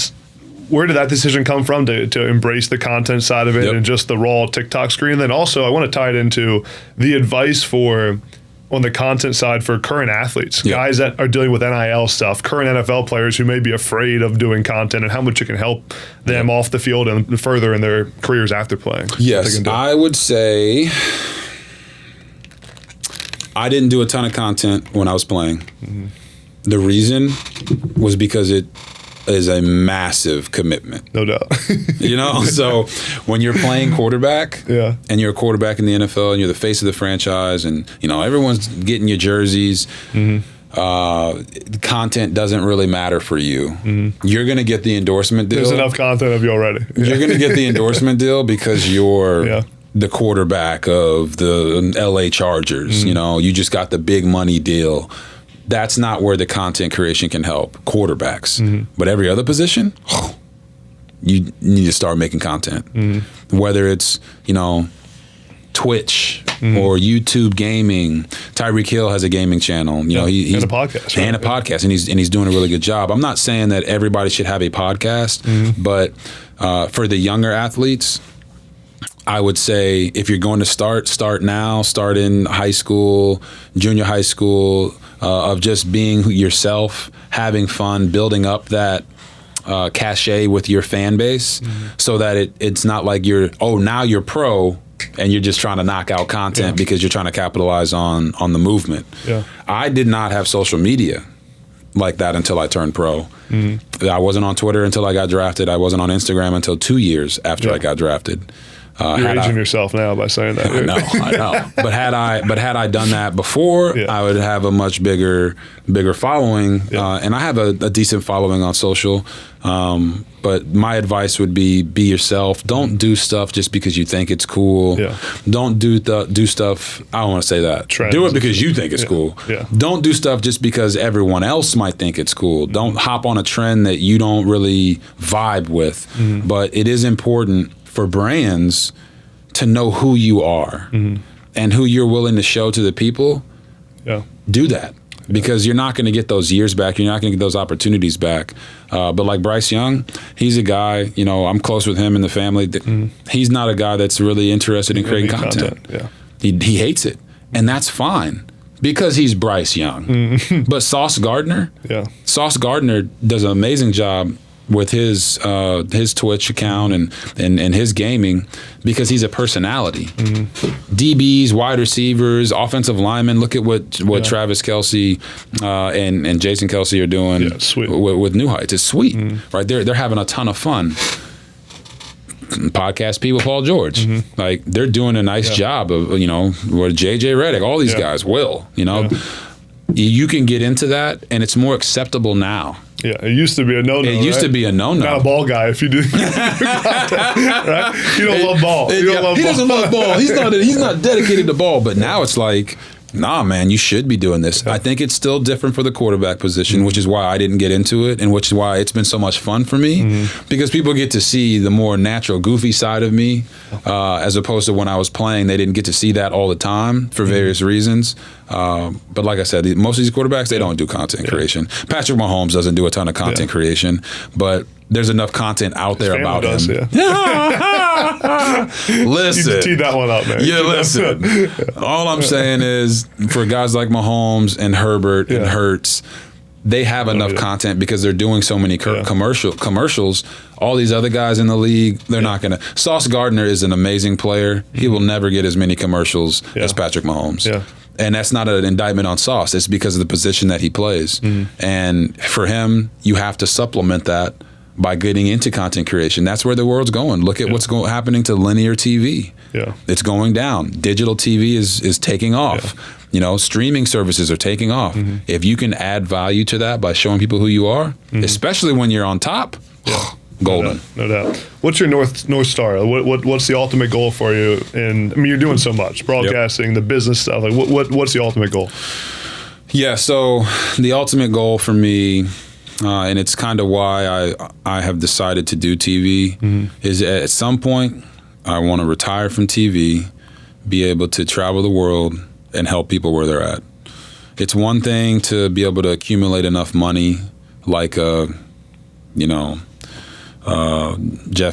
that decision come from to embrace the content side of it and just the raw TikTok screen? And then also I want to tie it into the advice on the content side for current athletes, guys that are dealing with NIL stuff, current NFL players who may be afraid of doing content, and how much it can help them off the field and further in their careers after playing. Yes, I would say I didn't do a ton of content when I was playing. Mm-hmm. The reason was because it is a massive commitment. No doubt. So when you're playing quarterback and you're a quarterback in the NFL and you're the face of the franchise and, everyone's getting your jerseys, content doesn't really matter for you. Mm-hmm. You're going to get the endorsement deal. There's enough content of you already. You're going to get the endorsement deal because you're the quarterback of the LA Chargers. Mm-hmm. You just got the big money deal. That's not where the content creation can help quarterbacks. Mm-hmm. But every other position, you need to start making content. Mm-hmm. Whether it's, Twitch or YouTube gaming. Tyreek Hill has a gaming channel. He's and a podcast. And a podcast, and he's doing a really good job. I'm not saying that everybody should have a podcast, but for the younger athletes, I would say if you're going to start now, start in high school, junior high school, of just being yourself, having fun, building up that cachet with your fan base so that it's not like now you're pro and you're just trying to knock out content because you're trying to capitalize on the movement. Yeah. I did not have social media like that until I turned pro. Mm-hmm. I wasn't on Twitter until I got drafted. I wasn't on Instagram until 2 years after I got drafted. You're aging yourself now by saying that. I know. But had I done that before, I would have a much bigger following. And I have a decent following on social. But my advice would be yourself. Don't do stuff just because you think it's cool. Yeah. Don't do stuff. I don't want to say that. Trends. Do it because you think it's cool. Yeah. Don't do stuff just because everyone else might think it's cool. Mm-hmm. Don't hop on a trend that you don't really vibe with. Mm-hmm. But it is important for brands to know who you are and who you're willing to show to the people. Yeah. Do that. Because you're not going to get those years back. You're not going to get those opportunities back. But like Bryce Young, he's a guy, I'm close with him and the family. He's not a guy that's really interested in creating content. Yeah. He hates it. And that's fine because he's Bryce Young. But Sauce Gardner does an amazing job with his Twitch account and his gaming because he's a personality. DBs, wide receivers, offensive linemen. Look at what Travis Kelce and Jason Kelce are doing with New Heights. It's sweet, right? They're having a ton of fun. Podcast P with Paul George, like they're doing a nice job of with JJ Redick, all these guys will. You can get into that, and it's more acceptable now. Yeah, it used to be a no-no. It used to be a no-no. Not a ball guy if you do content, right? You don't love ball. He doesn't love ball. He's not dedicated to ball. But now it's like, nah, man, you should be doing this. Yeah. I think it's still different for the quarterback position, which is why I didn't get into it, and which is why it's been so much fun for me, because people get to see the more natural, goofy side of me, as opposed to when I was playing, they didn't get to see that all the time for various reasons. But like I said, most of these quarterbacks, they don't do content creation. Patrick Mahomes doesn't do a ton of content creation, but there's enough content out there about him. Yeah. Listen. You teed that one up, man. Yeah, listen. All I'm saying is for guys like Mahomes and Herbert and Hurts, they have enough content because they're doing so many commercials. All these other guys in the league, they're not going to. Sauce Gardner is an amazing player. He will never get as many commercials as Patrick Mahomes. Yeah. And that's not an indictment on Sauce. It's because of the position that he plays. And for him, you have to supplement that by getting into content creation. That's where the world's going. Look at what's happening to linear TV. Yeah. It's going down. Digital TV is taking off. Streaming services are taking off. If you can add value to that by showing people who you are, especially when you're on top, golden. No doubt. What's your North Star? What's the ultimate goal for you? And I mean, you're doing so much, broadcasting, the business stuff. Like, what's the ultimate goal? Yeah. So the ultimate goal for me, and it's kind of why I have decided to do TV, is at some point I want to retire from TV, be able to travel the world and help people where they're at. It's one thing to be able to accumulate enough money like Jeff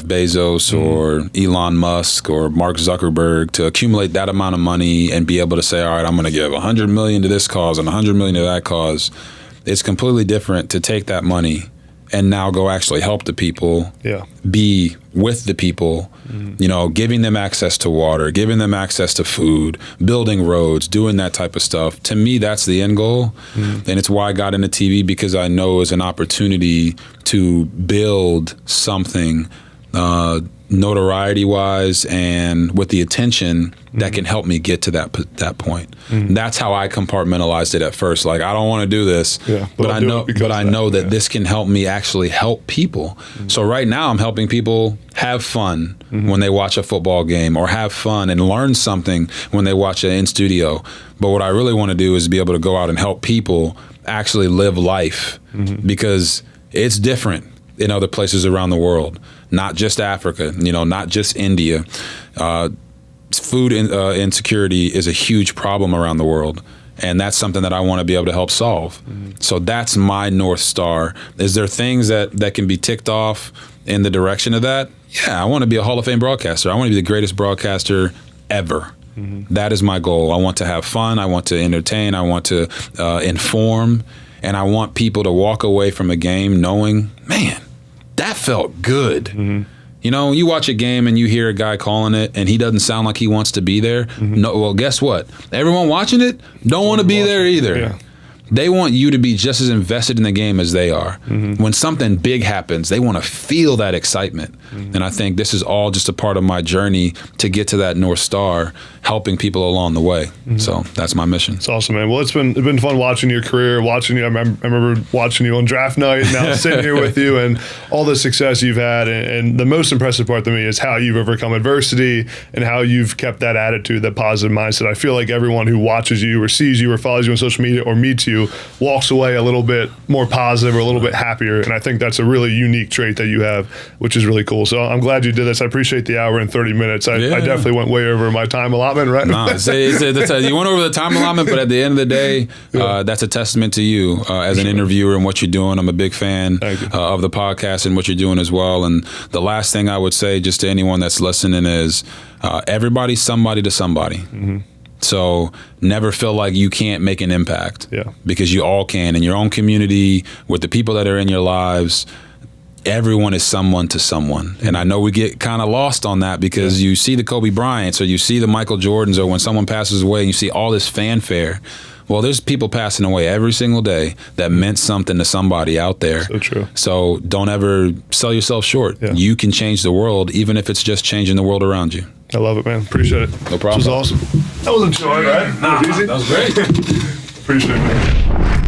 Bezos or Elon Musk or Mark Zuckerberg, to accumulate that amount of money and be able to say, all right, I'm going to give $100 million to this cause and $100 million to that cause. It's completely different to take that money and now go actually help the people, be with the people, giving them access to water, giving them access to food, building roads, doing that type of stuff. To me, that's the end goal. And it's why I got into TV, because I know it's an opportunity to build something notoriety-wise and with the attention that can help me get to that point. That's how I compartmentalized it at first. Like, I don't want to do this, but I know that this can help me actually help people. So right now I'm helping people have fun when they watch a football game, or have fun and learn something when they watch it in studio. But what I really want to do is be able to go out and help people actually live life, because it's different in other places around the world. Not just Africa, not just India. Food insecurity is a huge problem around the world, and that's something that I want to be able to help solve. So that's my North Star. Is there things that can be ticked off in the direction of that? Yeah, I want to be a Hall of Fame broadcaster. I want to be the greatest broadcaster ever. That is my goal. I want to have fun. I want to entertain. I want to inform, and I want people to walk away from a game knowing, man, that felt good. You watch a game and you hear a guy calling it and he doesn't sound like he wants to be there. No, well, guess what? Everyone watching it don't want to be there either. They want you to be just as invested in the game as they are. When something big happens, they want to feel that excitement. And I think this is all just a part of my journey to get to that North Star, helping people along the way. So that's my mission. It's awesome, man. Well, it's been fun watching your career, watching you. I remember watching you on draft night, now sitting here with you, and all the success you've had. And the most impressive part to me is how you've overcome adversity and how you've kept that attitude, that positive mindset. I feel like everyone who watches you or sees you or follows you on social media or meets you walks away a little bit more positive or a little bit happier. And I think that's a really unique trait that you have, which is really cool. So I'm glad you did this. I appreciate the hour and 30 minutes. I definitely went way over my time allotment, right? No, you went over the time allotment, but at the end of the day, that's a testament to you as an interviewer and what you're doing. I'm a big fan of the podcast and what you're doing as well. And the last thing I would say just to anyone that's listening is everybody's somebody to somebody. So never feel like you can't make an impact, because you all can in your own community, with the people that are in your lives. Everyone is someone to someone. And I know we get kind of lost on that because you see the Kobe Bryants or you see the Michael Jordans, or when someone passes away and you see all this fanfare. Well, there's people passing away every single day that meant something to somebody out there. So true. So don't ever sell yourself short. You can change the world, even if it's just changing the world around you. I love it, man. Appreciate it. No problem. This was awesome. That wasn't short, right? Nah, that was great. Appreciate it, man.